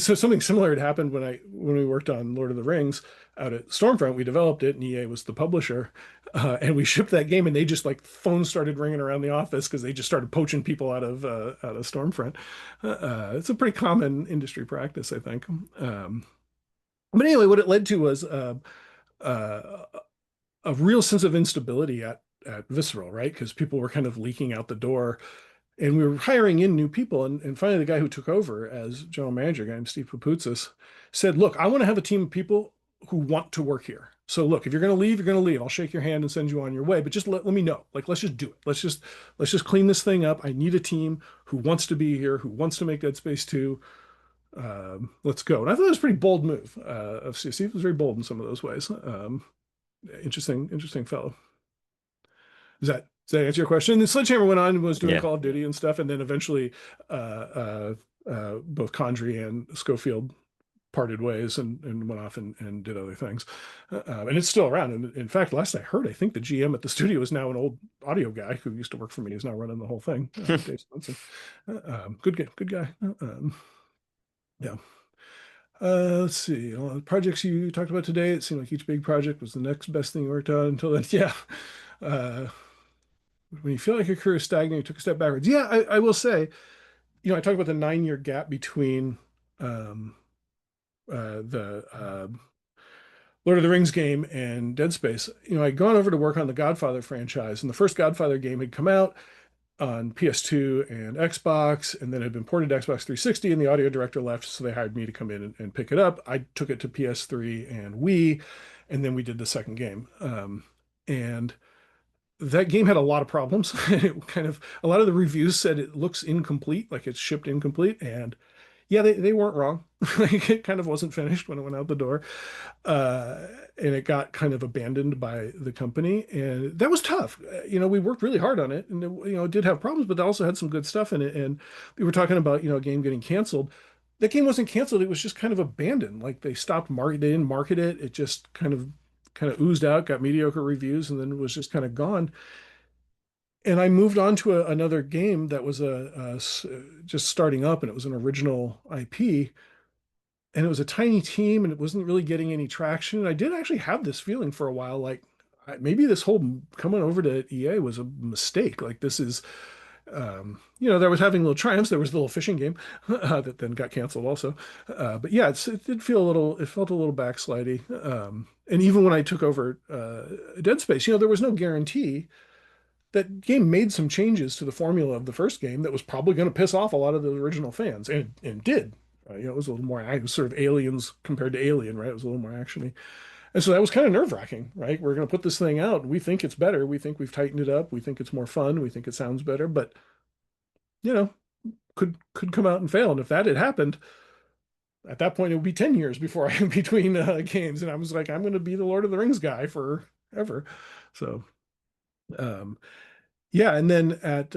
so something similar had happened when we worked on Lord of the Rings out at Stormfront. We developed it and EA was the publisher, and we shipped that game, and they just like phones started ringing around the office because they just started poaching people out of Stormfront. It's a pretty common industry practice, I think. But anyway, what it led to was a real sense of instability at Visceral, right? Because people were kind of leaking out the door, and we were hiring in new people. And finally, the guy who took over as general manager, a guy named Steve Papoutsis, said, "Look, I want to have a team of people who want to work here. So look, if you're going to leave, you're going to leave. I'll shake your hand and send you on your way. But just let me know. Like, let's just do it. Let's just clean this thing up. I need a team who wants to be here, who wants to make Dead Space 2. Let's go." And I thought it was a pretty bold move of Steve. Steve was very bold in some of those ways. Interesting fellow. Does that answer your question? And Sledgehammer went on and was doing Call of Duty and stuff, and then eventually both Condrey and Schofield parted ways and went off and did other things. And it's still around. And in fact, last I heard, I think the GM at the studio is now an old audio guy who used to work for me. He's now running the whole thing. Dave Swenson. Good guy. Yeah. Let's see. The projects you talked about today, it seemed like each big project was the next best thing you worked on until then. Yeah. When you feel like your career is stagnant, you took a step backwards. Yeah, I will say I talked about the 9-year gap between um, the Lord of the Rings game and Dead Space. I'd gone over to work on the Godfather franchise, and the first Godfather game had come out on PS2 and Xbox, and then it had been ported to Xbox 360, and the audio director left, so they hired me to come in and pick it up. I took it to PS3 and Wii, and then we did the second game. And that game had a lot of problems. A lot of the reviews said it looks incomplete, like it's shipped incomplete, and yeah, they weren't wrong. Like, it kind of wasn't finished when it went out the door. And it got kind of abandoned by the company. And that was tough. We worked really hard on it, and it did have problems, but it also had some good stuff in it. And we were talking about, a game getting canceled. That game wasn't canceled. It was just kind of abandoned. Like, they didn't market it. It just kind of oozed out, got mediocre reviews, and then was just kind of gone. And I moved on to another game that was just starting up, and it was an original IP, and it was a tiny team, and it wasn't really getting any traction. And I did actually have this feeling for a while, like maybe this whole coming over to EA was a mistake. Like, this is, there was having little triumphs. There was the little fishing game that then got canceled also. But yeah, it did feel it felt a little backslidey. And even when I took over Dead Space, there was no guarantee. That game made some changes to the formula of the first game that was probably going to piss off a lot of the original fans, and did. It was a little more, it was sort of Aliens compared to Alien, right? It was a little more actiony. And so that was kind of nerve-wracking, right? We're going to put this thing out. We think it's better. We think we've tightened it up. We think it's more fun. We think it sounds better, but could come out and fail. And if that had happened, at that point, it would be 10 years before I between games. And I was like, I'm going to be the Lord of the Rings guy forever. So, yeah. And then at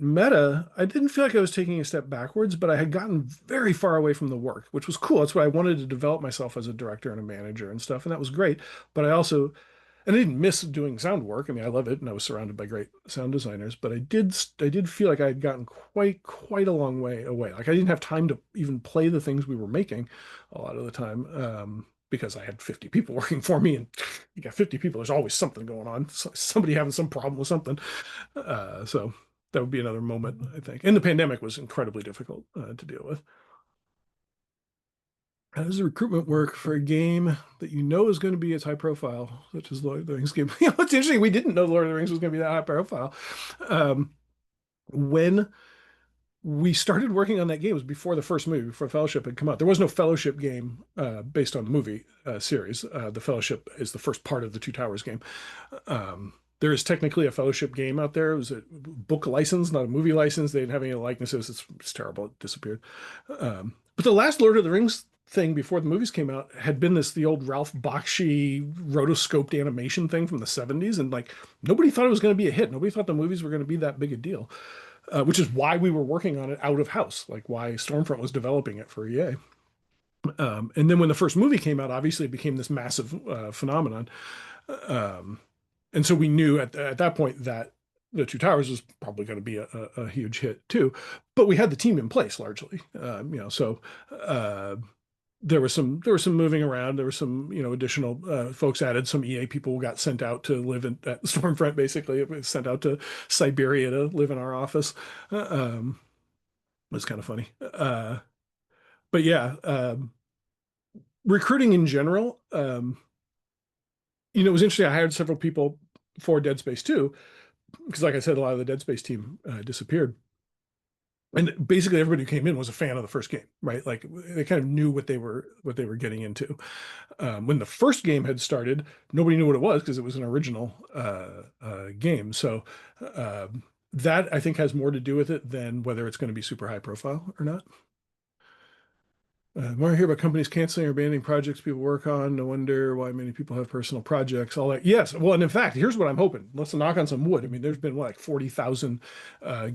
Meta, I didn't feel like I was taking a step backwards, but I had gotten very far away from the work, which was cool. That's why I wanted to develop myself as a director and a manager and stuff, and that was great. But I didn't miss doing sound work. I mean, I love it, and I was surrounded by great sound designers. But I did feel like I had gotten quite a long way away. Like, I didn't have time to even play the things we were making a lot of the time. Because I had 50 people working for me, and you got 50 people, there's always something going on. Somebody having some problem with something. So that would be another moment, I think. And the pandemic was incredibly difficult to deal with. How does the recruitment work for a game that is going to be as high profile, such as Lord of the Rings game? It's interesting. We didn't know Lord of the Rings was going to be that high profile. When we started working on that game, it was before the first movie, before Fellowship had come out. There was no Fellowship game based on the movie series. The Fellowship is the first part of the Two Towers game. There is technically a Fellowship game out there. It was a book license, not a movie license. They didn't have any likenesses. It's terrible. It disappeared. But the last Lord of the Rings thing before the movies came out had been the old Ralph Bakshi rotoscoped animation thing from the 70s. And like, nobody thought it was going to be a hit. Nobody thought the movies were going to be that big a deal. Which is why we were working on it out of house, like why Stormfront was developing it for EA. And then when the first movie came out, obviously it became this massive phenomenon. And so we knew at that point that the Two Towers was probably going to be a huge hit too. But we had the team in place largely, so there was some moving around. There were some, additional folks added. Some EA people got sent out to live at Stormfront, basically. It was sent out to Siberia to live in our office. It was kind of funny. But yeah, recruiting in general, it was interesting. I hired several people for Dead Space 2, because like I said, a lot of the Dead Space team disappeared. And basically everybody who came in was a fan of the first game, right? Like, they kind of knew what they were getting into. When the first game had started, nobody knew what it was because it was an original game. So that, I think, has more to do with it than whether it's going to be super high profile or not. More hear about companies canceling or abandoning projects people work on. No wonder why many people have personal projects. All that. Yes. Well, and in fact, here's what I'm hoping. Let's knock on some wood. I mean, there's been like 40,000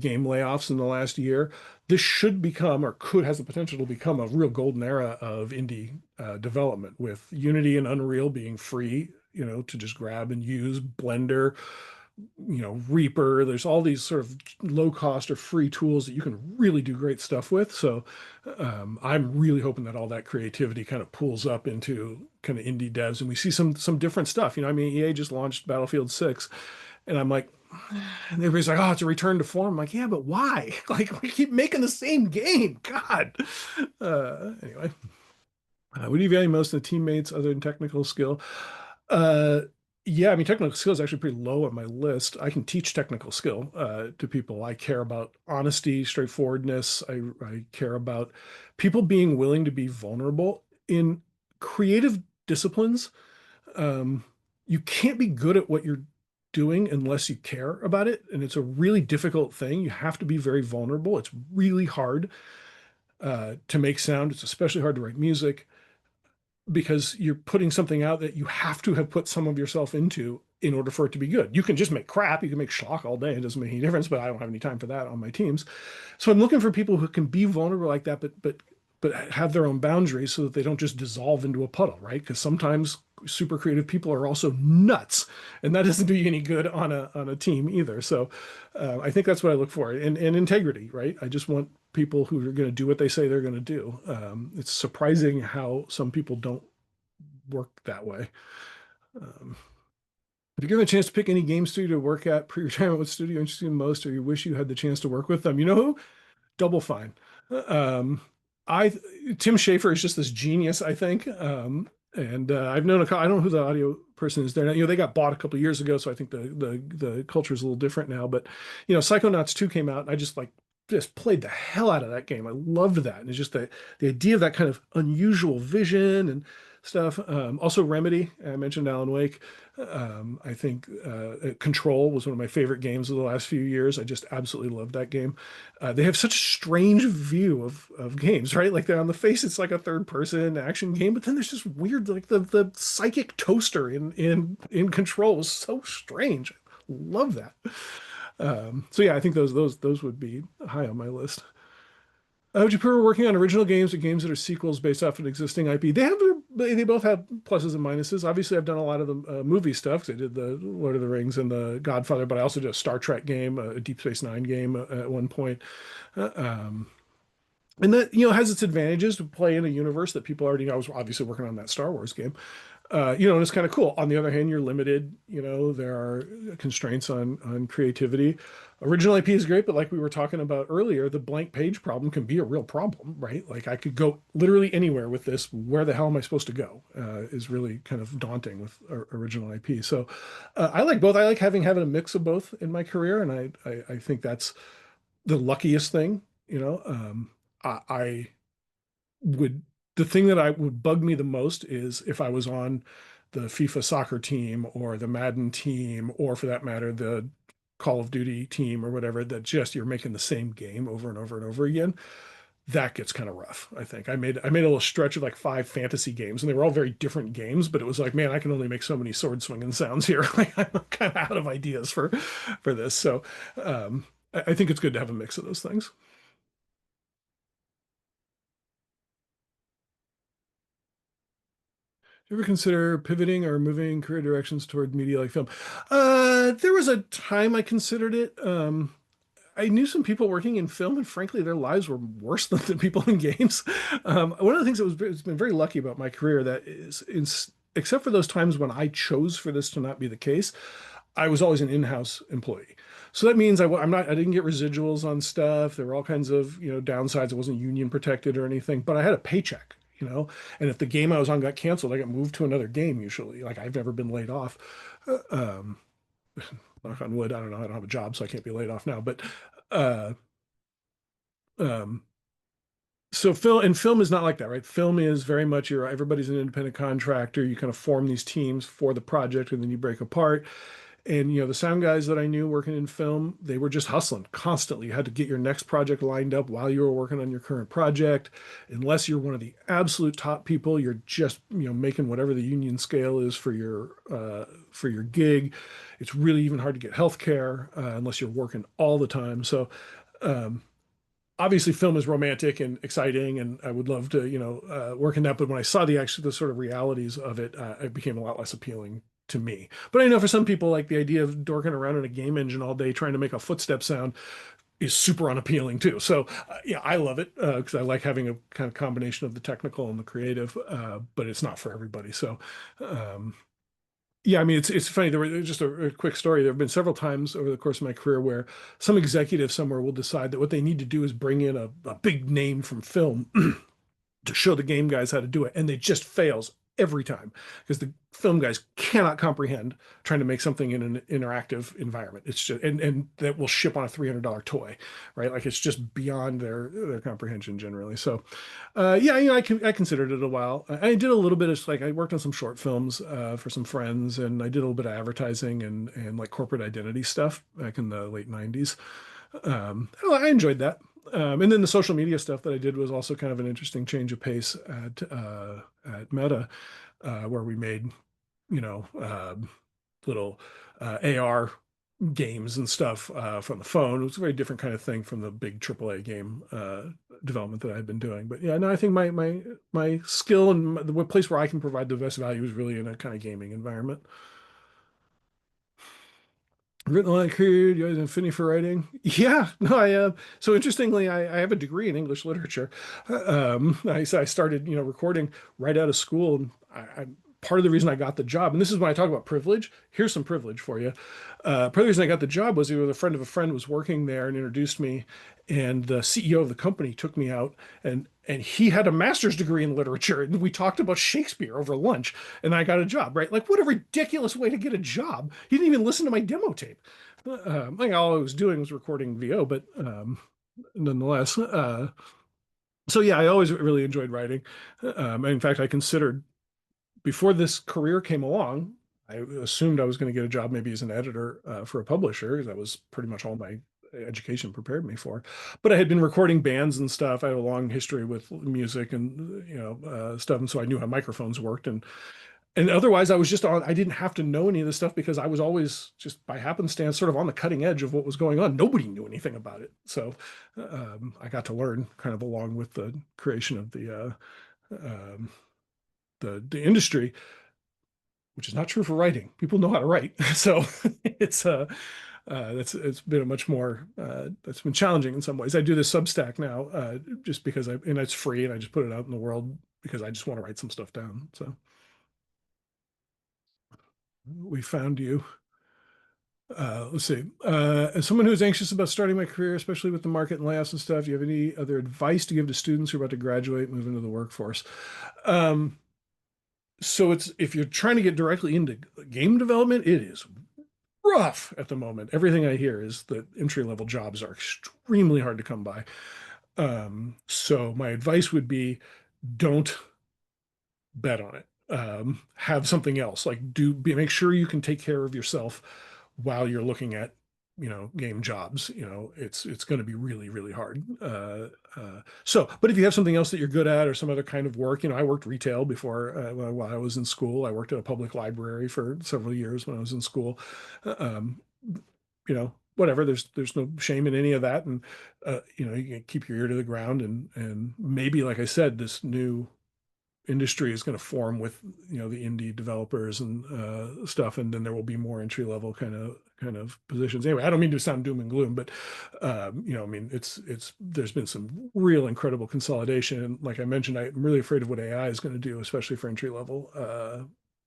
game layoffs in the last year. This should become, or has the potential to become, a real golden era of indie development, with Unity and Unreal being free, to just grab and use. Blender, Reaper. There's all these sort of low cost or free tools that you can really do great stuff with. So I'm really hoping that all that creativity kind of pulls up into kind of indie devs, and we see some different stuff. EA just launched Battlefield 6, And I'm like, and everybody's like, oh, it's a return to form. I'm like, yeah, but why? Like, we keep making the same game. God. Anyway, what do you value most in the teammates other than technical skill? Uh, yeah, I mean, technical skill is actually pretty low on my list. I can teach technical skill to people. I care about honesty, straightforwardness. I care about people being willing to be vulnerable in creative disciplines. Um, you can't be good at what you're doing unless you care about it. And it's a really difficult thing. You have to be very vulnerable. It's really hard to make sound. It's especially hard to write music because you're putting something out that you have to have put some of yourself into in order for it to be good. You can just make crap. You can make schlock all day. It doesn't make any difference, but I don't have any time for that on my teams. So I'm looking for people who can be vulnerable like that, but have their own boundaries so that they don't just dissolve into a puddle, right? Because sometimes super creative people are also nuts, and that doesn't do you any good on a team either. So I think that's what I look for, and integrity, right? I just want people who are going to do what they say they're going to do. It's surprising how some people don't work that way. If you're given a chance to pick any game studio to work at pre-retirement, what studio interests you most, or you wish you had the chance to work with them? You know who? Double Fine. Um, I Tim Schafer is just this genius, I think. And I've known I don't know who the audio person is there now. You know, they got bought a couple of years ago, so I think the culture is a little different now. But you know, Psychonauts 2 came out, and I just played the hell out of that game. I loved that. And it's just the idea of that kind of unusual vision and stuff. Also Remedy, I mentioned Alan Wake. I think Control was one of my favorite games of the last few years. I just absolutely loved that game. They have such a strange view of games, right? Like they're on the face, it's like a third person action game, but then there's just weird, like the psychic toaster in Control was so strange. Love that. So yeah, I think those would be high on my list. Would you prefer working on original games or games that are sequels based off an existing IP? They both have pluses and minuses. Obviously, I've done a lot of the movie stuff 'cause I did the Lord of the Rings and the Godfather, but I also did a Star Trek game, a Deep Space Nine game at one point. Uh, um, and that, you know, has its advantages to play in a universe that people already know. I was obviously working on that Star Wars game. You know, and it's kind of cool. On the other hand, you're limited. You know, there are constraints on creativity. Original IP is great, but like we were talking about earlier, the blank page problem can be a real problem, right? Like I could go literally anywhere with this. Where the hell am I supposed to go? Is really kind of daunting with original IP. So I like both. I like having a mix of both in my career, and I think that's the luckiest thing. You know, I would the thing that I would bug me the most is if I was on the FIFA soccer team or the Madden team, or for that matter, the Call of Duty team or whatever, that just you're making the same game over and over and over again. That gets kind of rough. I think I made a little stretch of like 5 fantasy games, and they were all very different games, but it was like, man, I can only make so many sword swinging sounds here. Like I'm kind of out of ideas for this. So I think it's good to have a mix of those things. Do you ever consider pivoting or moving career directions toward media like film? There was a time I considered it. I knew some people working in film, and frankly, their lives were worse than the people in games. One of the things that has been very lucky about my career that except for those times when I chose for this to not be the case, I was always an in-house employee. So that means I didn't get residuals on stuff. There were all kinds of, you know, downsides. It wasn't union protected or anything, but I had a paycheck, you know, and if the game I was on got canceled, I got moved to another game usually. Like I've never been laid off. Um, knock on wood. I don't know. I don't have a job, so I can't be laid off now, but, uh, um, so film is not like that, right? Film is very much everybody's an independent contractor. You kind of form these teams for the project and then you break apart. And you know, the sound guys that I knew working in film, they were just hustling constantly. You had to get your next project lined up while you were working on your current project. Unless you're one of the absolute top people, you're just, you know, making whatever the union scale is for your gig. It's really even hard to get healthcare unless you're working all the time. So um, obviously film is romantic and exciting, and I would love to, you know, work in that. But when I saw the sort of realities of it, it became a lot less appealing to me. But I know for some people, like the idea of dorking around in a game engine all day trying to make a footstep sound is super unappealing too. So yeah, I love it because I like having a kind of combination of the technical and the creative, but it's not for everybody. So um, Yeah, I mean, it's funny. There were just a quick story. There have been several times over the course of my career where some executive somewhere will decide that what they need to do is bring in a big name from film to show the game guys how to do it, and it just fails every time because the film guys cannot comprehend trying to make something in an interactive environment. It's just and that will ship on a $300 toy, right? Like it's just beyond their comprehension generally. So, yeah, I considered it a while. I did a little bit of like I worked on some short films for some friends, and I did a little bit of advertising and like corporate identity stuff back in the late '90s. I enjoyed that. And then the social media stuff that I did was also kind of an interesting change of pace at Meta, where we made, you know, little AR games and stuff from the phone. It was a very different kind of thing from the big AAA game development that I've been doing. But yeah, no, I think my skill and the place where I can provide the best value is really in a kind of gaming environment. Written a lot of career, you guys Infinity for writing. Yeah, no, so interestingly, I have a degree in English literature. I started, recording right out of school. And part of the reason I got the job, and this is when I talk about privilege. Here's some privilege for you. Part of the reason I got the job was a friend of a friend was working there and introduced me, and the CEO of the company took me out, and he had a master's degree in literature, and we talked about Shakespeare over lunch, and I got a job, right? Like, what a ridiculous way to get a job. He didn't even listen to my demo tape. Like all I was doing was recording VO, but nonetheless. So yeah, I always really enjoyed writing. In fact, I considered before this career came along, I assumed I was going to get a job maybe as an editor for a publisher because that was pretty much all my education prepared me for. But I had been recording bands and stuff. I had a long history with music and stuff, and so I knew how microphones worked. And otherwise, I was just on. I didn't have to know any of this stuff because I was always just by happenstance, sort of on the cutting edge of what was going on. Nobody knew anything about it, so I got to learn kind of along with the creation of um, the industry, which is not true for writing. People know how to write, so it's been a much more that's been challenging in some ways. I do this Substack now just because and it's free and I just put it out in the world because I just want to write some stuff down. So we found you. Let's see. As someone who's anxious about starting my career, especially with the market and layoffs and stuff, do you have any other advice to give to students who are about to graduate and move into the workforce? So if you're trying to get directly into game development, it is rough at the moment. Everything I hear is that entry-level jobs are extremely hard to come by. So my advice would be don't bet on it. Have something else. Like make sure you can take care of yourself while you're looking at game jobs. It's going to be really, really hard. But if you have something else that you're good at or some other kind of work, I worked retail before while I was in school. I worked at a public library for several years when I was in school. Whatever, there's no shame in any of that. And, you can keep your ear to the ground and maybe, like I said, this new industry is going to form with the indie developers and stuff, and then there will be more entry level kind of positions. Anyway, I don't mean to sound doom and gloom, but I mean it's there's been some real incredible consolidation, and like I mentioned, I'm really afraid of what AI is going to do, especially for entry level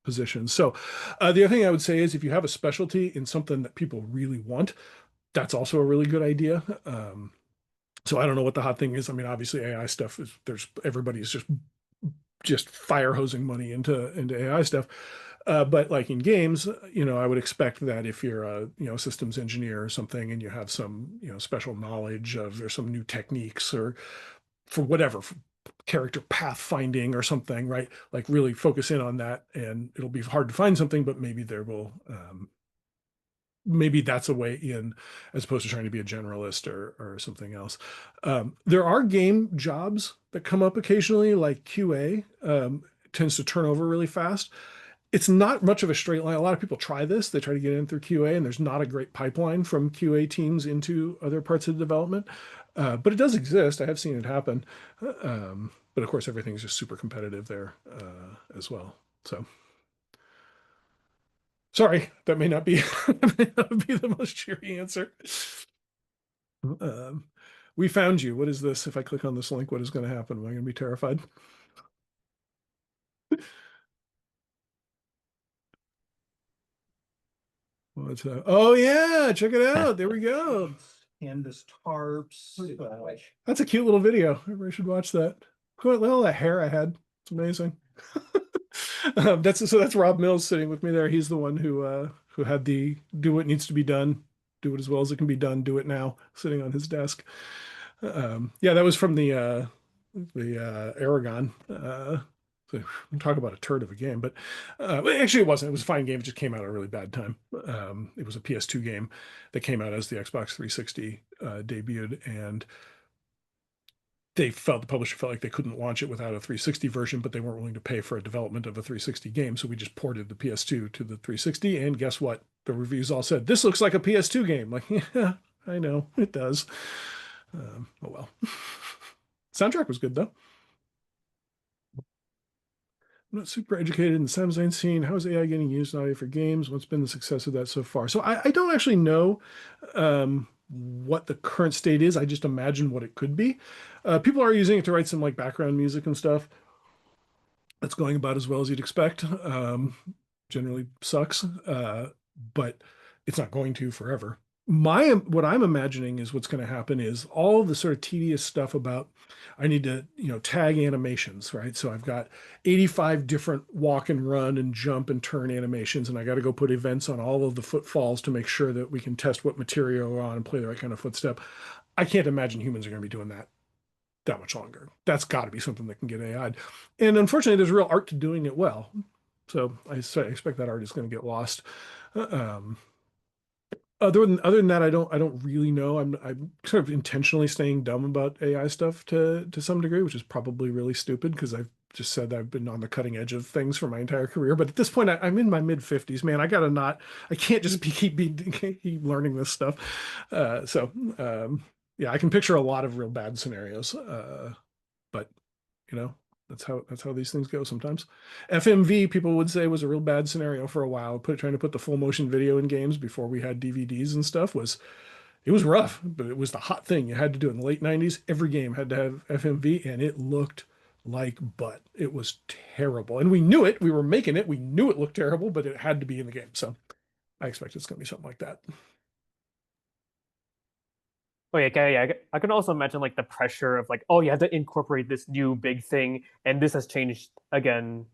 positions. So the other thing I would say is if you have a specialty in something that people really want, that's also a really good idea. So I don't know what the hot thing is. I mean, obviously AI stuff is everybody's just fire hosing money into AI stuff. But like in games, I would expect that if you're a systems engineer or something and you have some special knowledge of or some new techniques or for whatever for character pathfinding or something, right? Like really focus in on that, and it'll be hard to find something, but maybe there will maybe that's a way in as opposed to trying to be a generalist or something else. There are game jobs that come up occasionally, like QA tends to turn over really fast. It's not much of a straight line. A lot of people try this. They try to get in through QA, and there's not a great pipeline from QA teams into other parts of the development. But it does exist. I have seen it happen. But of course, everything's just super competitive there as well. So. Sorry, that may not be the most cheery answer. We found you. What is this? If I click on this link, what is going to happen? Am I going to be terrified? Oh yeah, check it out. There we go. Canvas tarps. That's a cute little video. Everybody should watch that. Look at all that hair I had. It's amazing. That's Rob Mills sitting with me there. He's the one who had the do what needs to be done, do it as well as it can be done, do it now, sitting on his desk. Yeah, that was from the Aragon. So talk about a turd of a game, but actually it wasn't. It was a fine game. It just came out at a really bad time. It was a PS2 game that came out as the Xbox 360 debuted, and the publisher felt like they couldn't launch it without a 360 version, but they weren't willing to pay for a development of a 360 game. So we just ported the PS2 to the 360, and guess what? The reviews all said, "This looks like a PS2 game." Like, yeah, I know it does. Oh well. Soundtrack was good though. I'm not super educated in the sound design scene. How is AI getting used in audio for games? What's been the success of that so far? So I don't actually know what the current state is. I just imagine what it could be. People are using it to write some like background music and stuff. That's going about as well as you'd expect. Generally sucks, but it's not going to forever. What I'm imagining is what's going to happen is all the sort of tedious stuff about I need to, tag animations, right? So I've got 85 different walk and run and jump and turn animations, and I got to go put events on all of the footfalls to make sure that we can test what material we're on and play the right kind of footstep. I can't imagine humans are going to be doing that much longer. That's got to be something that can get AI'd. And unfortunately, there's real art to doing it well. So I expect that art is going to get lost. Other than that, I don't really know. I'm sort of intentionally staying dumb about AI stuff to some degree, which is probably really stupid because I've just said I've been on the cutting edge of things for my entire career. But at this point, I'm in my mid 50s, man. I can't just keep learning this stuff. Yeah, I can picture a lot of real bad scenarios. But that's how these things go sometimes. FMV, people would say, was a real bad scenario for a while. Trying to put the full motion video in games before we had DVDs and stuff was rough, but it was the hot thing. You had to do it in the late 90s. Every game had to have FMV, and it looked like butt. It was terrible. And we knew it. We were making it. We knew it looked terrible, but it had to be in the game. So I expect it's going to be something like that. Oh yeah, okay, yeah. I can also imagine like the pressure of like, oh, you have to incorporate this new big thing, and this has changed again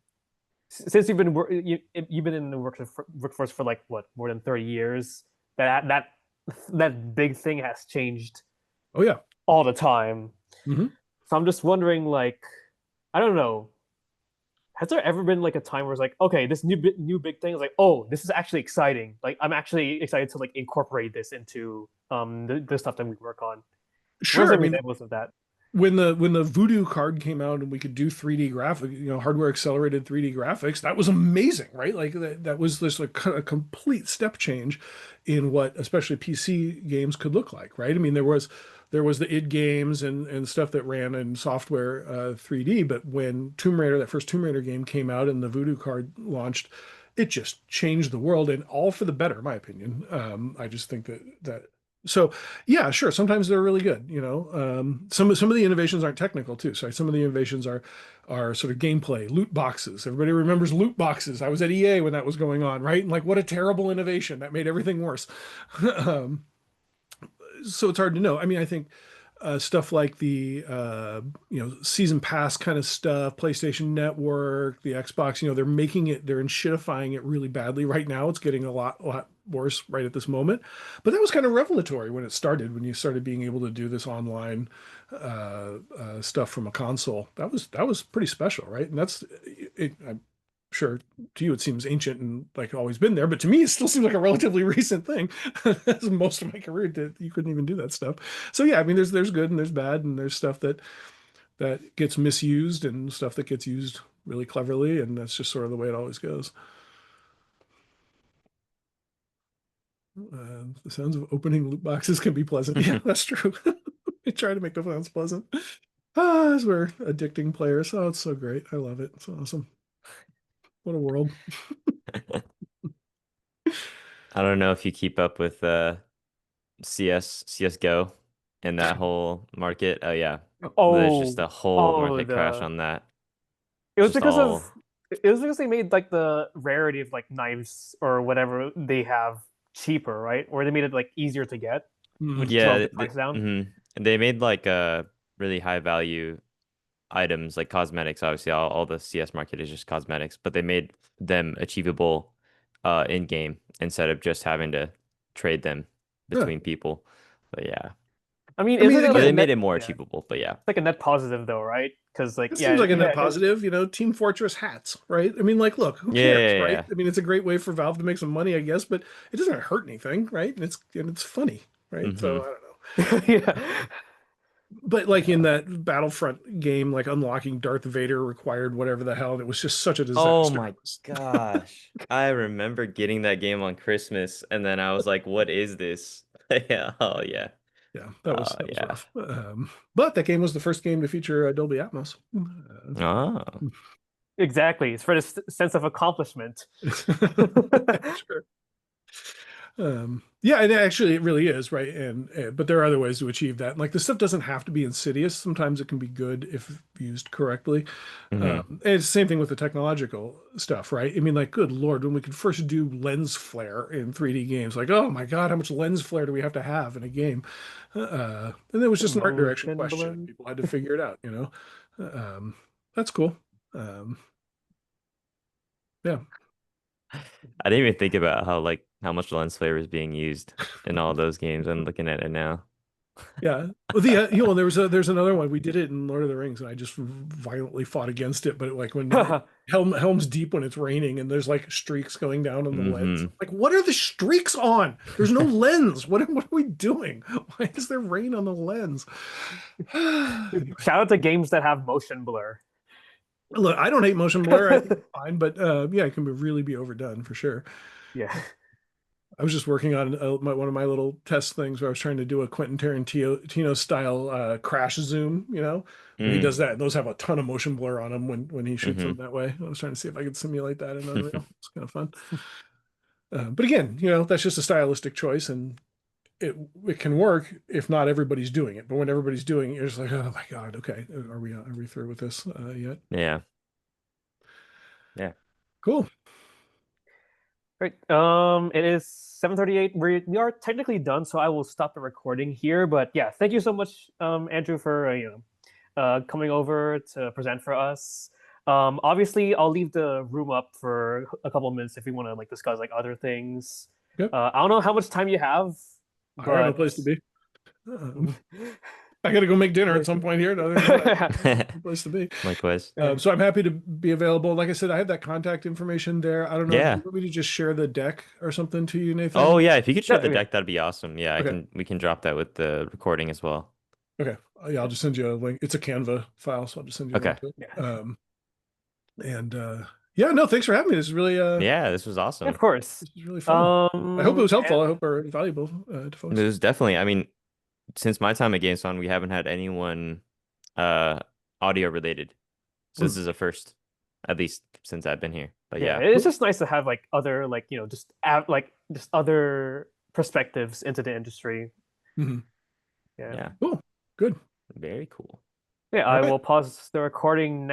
since you've been in the workforce for like what, more than 30 years. That big thing has changed. Oh yeah, all the time. Mm-hmm. So I'm just wondering, like, I don't know. Has there ever been like a time where it's like, okay, this new big thing is like, oh, this is actually exciting. Like, I'm actually excited to like incorporate this into the stuff that we work on. Sure. I mean, of that. When the Voodoo card came out and we could do 3D graphic, hardware accelerated 3D graphics, that was amazing, right? Like that was just a complete step change in what especially PC games could look like, right? I mean, there was the id games and stuff that ran in software 3D, but when that first Tomb Raider game came out and the Voodoo card launched, it just changed the world, and all for the better, in my opinion. I just think that. So yeah, sure. Sometimes they're really good. Some of the innovations aren't technical too. So some of the innovations are sort of gameplay, loot boxes. Everybody remembers loot boxes. I was at EA when that was going on, right? And like, what a terrible innovation that made everything worse. So it's hard to know. I mean, I think stuff like the season pass kind of stuff, PlayStation Network, the Xbox, they're shittifying it really badly right now. It's getting a lot worse right at this moment. But that was kind of revelatory when it started, when you started being able to do this online stuff from a console. That was pretty special, right? And that's it. I'm sure to you it seems ancient and like always been there, but to me it still seems like a relatively recent thing. Most of my career you couldn't even do that stuff. So yeah, I mean, there's good and there's bad, and there's stuff that gets misused and stuff that gets used really cleverly, and that's just sort of the way it always goes. The sounds of opening loot boxes can be pleasant. Yeah, that's true. I try to make the sounds pleasant. As we're addicting players. Oh, it's so great. I love it. It's awesome. What a world. I don't know if you keep up with CSGO and that whole market. Oh yeah. There's just a whole market crash on that. It was because they made like the rarity of like knives or whatever they have cheaper, right? Or they made it like easier to get, Mm. which Yeah, drove the price down. They made like really high value items like cosmetics. Obviously, all the CS market is just cosmetics, but they made them achievable in game instead of just having to trade them Yeah. between people. But yeah, I mean, I mean, isn't it again, or like they a made net, it more yeah, achievable. But yeah, like a net positive though, right? Because like It yeah, seems like a net yeah, positive, Team Fortress hats, right? I mean, like, look, who Yeah, cares, yeah, right? yeah. I mean, it's a great way for Valve to make some money, I guess, but it doesn't hurt anything, right? And it's funny, right? So Hmm. I don't know. yeah. But like in Yeah. that Battlefront game, like unlocking Darth Vader required whatever the hell, and it was just such a Oh disaster. my gosh. I remember getting that game on Christmas and then I was like, what is this? Yeah. Oh yeah. Yeah, that was Yeah. rough. But that game was the first game to feature Dolby Atmos. Oh. Exactly. It's for the sense of accomplishment. Sure. Yeah, and actually it really is, right? And but there are other ways to achieve that. Like the stuff doesn't have to be insidious. Sometimes it can be good if used correctly. Hmm. And it's the same thing with the technological stuff, right? I mean, like, good Lord, when we could first do lens flare in 3D games, like, oh my God, how much lens flare do we have to have in a game? And it was just an art direction Motion question. blend. People had to figure it out. That's cool. Yeah. I didn't even think about how much lens flare is being used in all those games. I'm looking at it now. Yeah. Well, there's another one. We did it in Lord of the Rings, and I just violently fought against it. But like when Helm's Deep, when it's raining, and there's like streaks going down on the lens. Like, what are the streaks on? There's no lens. What are we doing? Why is there rain on the lens? Shout out to games that have motion blur. Look, I don't hate motion blur. I think it's fine, but yeah, it can really be overdone for sure. Yeah. I was just working on one of my little test things where I was trying to do a Quentin Tarantino style crash zoom, when he does that. And those have a ton of motion blur on them when he shoots them that way. I was trying to see if I could simulate that in Unreal. It's kind of fun. But again, that's just a stylistic choice, and it can work if not everybody's doing it. But when everybody's doing it, you're just like, oh my God, okay, are we through with this yet? Yeah. Cool. Great. It is 7:38. We are technically done, so I will stop the recording here. But yeah, thank you so much, Andrew, for coming over to present for us. Obviously, I'll leave the room up for a couple of minutes if you want to discuss other things. Yep. I don't know how much time you have. I have no place to be. I got to go make dinner at some point here. No, place to be. Likewise. So I'm happy to be available. Like I said, I have that contact information there. I don't know. Yeah. If you want me to just share the deck or something to you, Nathan? Oh yeah, if you could share the okay. deck, that'd be awesome. Yeah, Okay. we can drop that with the recording as well. Okay. Yeah, I'll just send you a link. It's a Canva file, so I'll just send you a link to it. Yeah, no, thanks for having me. This is really Yeah, this was awesome. Of course. This is really fun. I hope it was helpful. I hope it was valuable to folks. It was definitely, I mean, since my time at GameSpot, we haven't had anyone audio related. So this is a first, at least since I've been here. But yeah. It's just nice to have other just other perspectives into the industry. Mm-hmm. Yeah. Cool. Good. Very cool. Yeah, I will pause the recording now.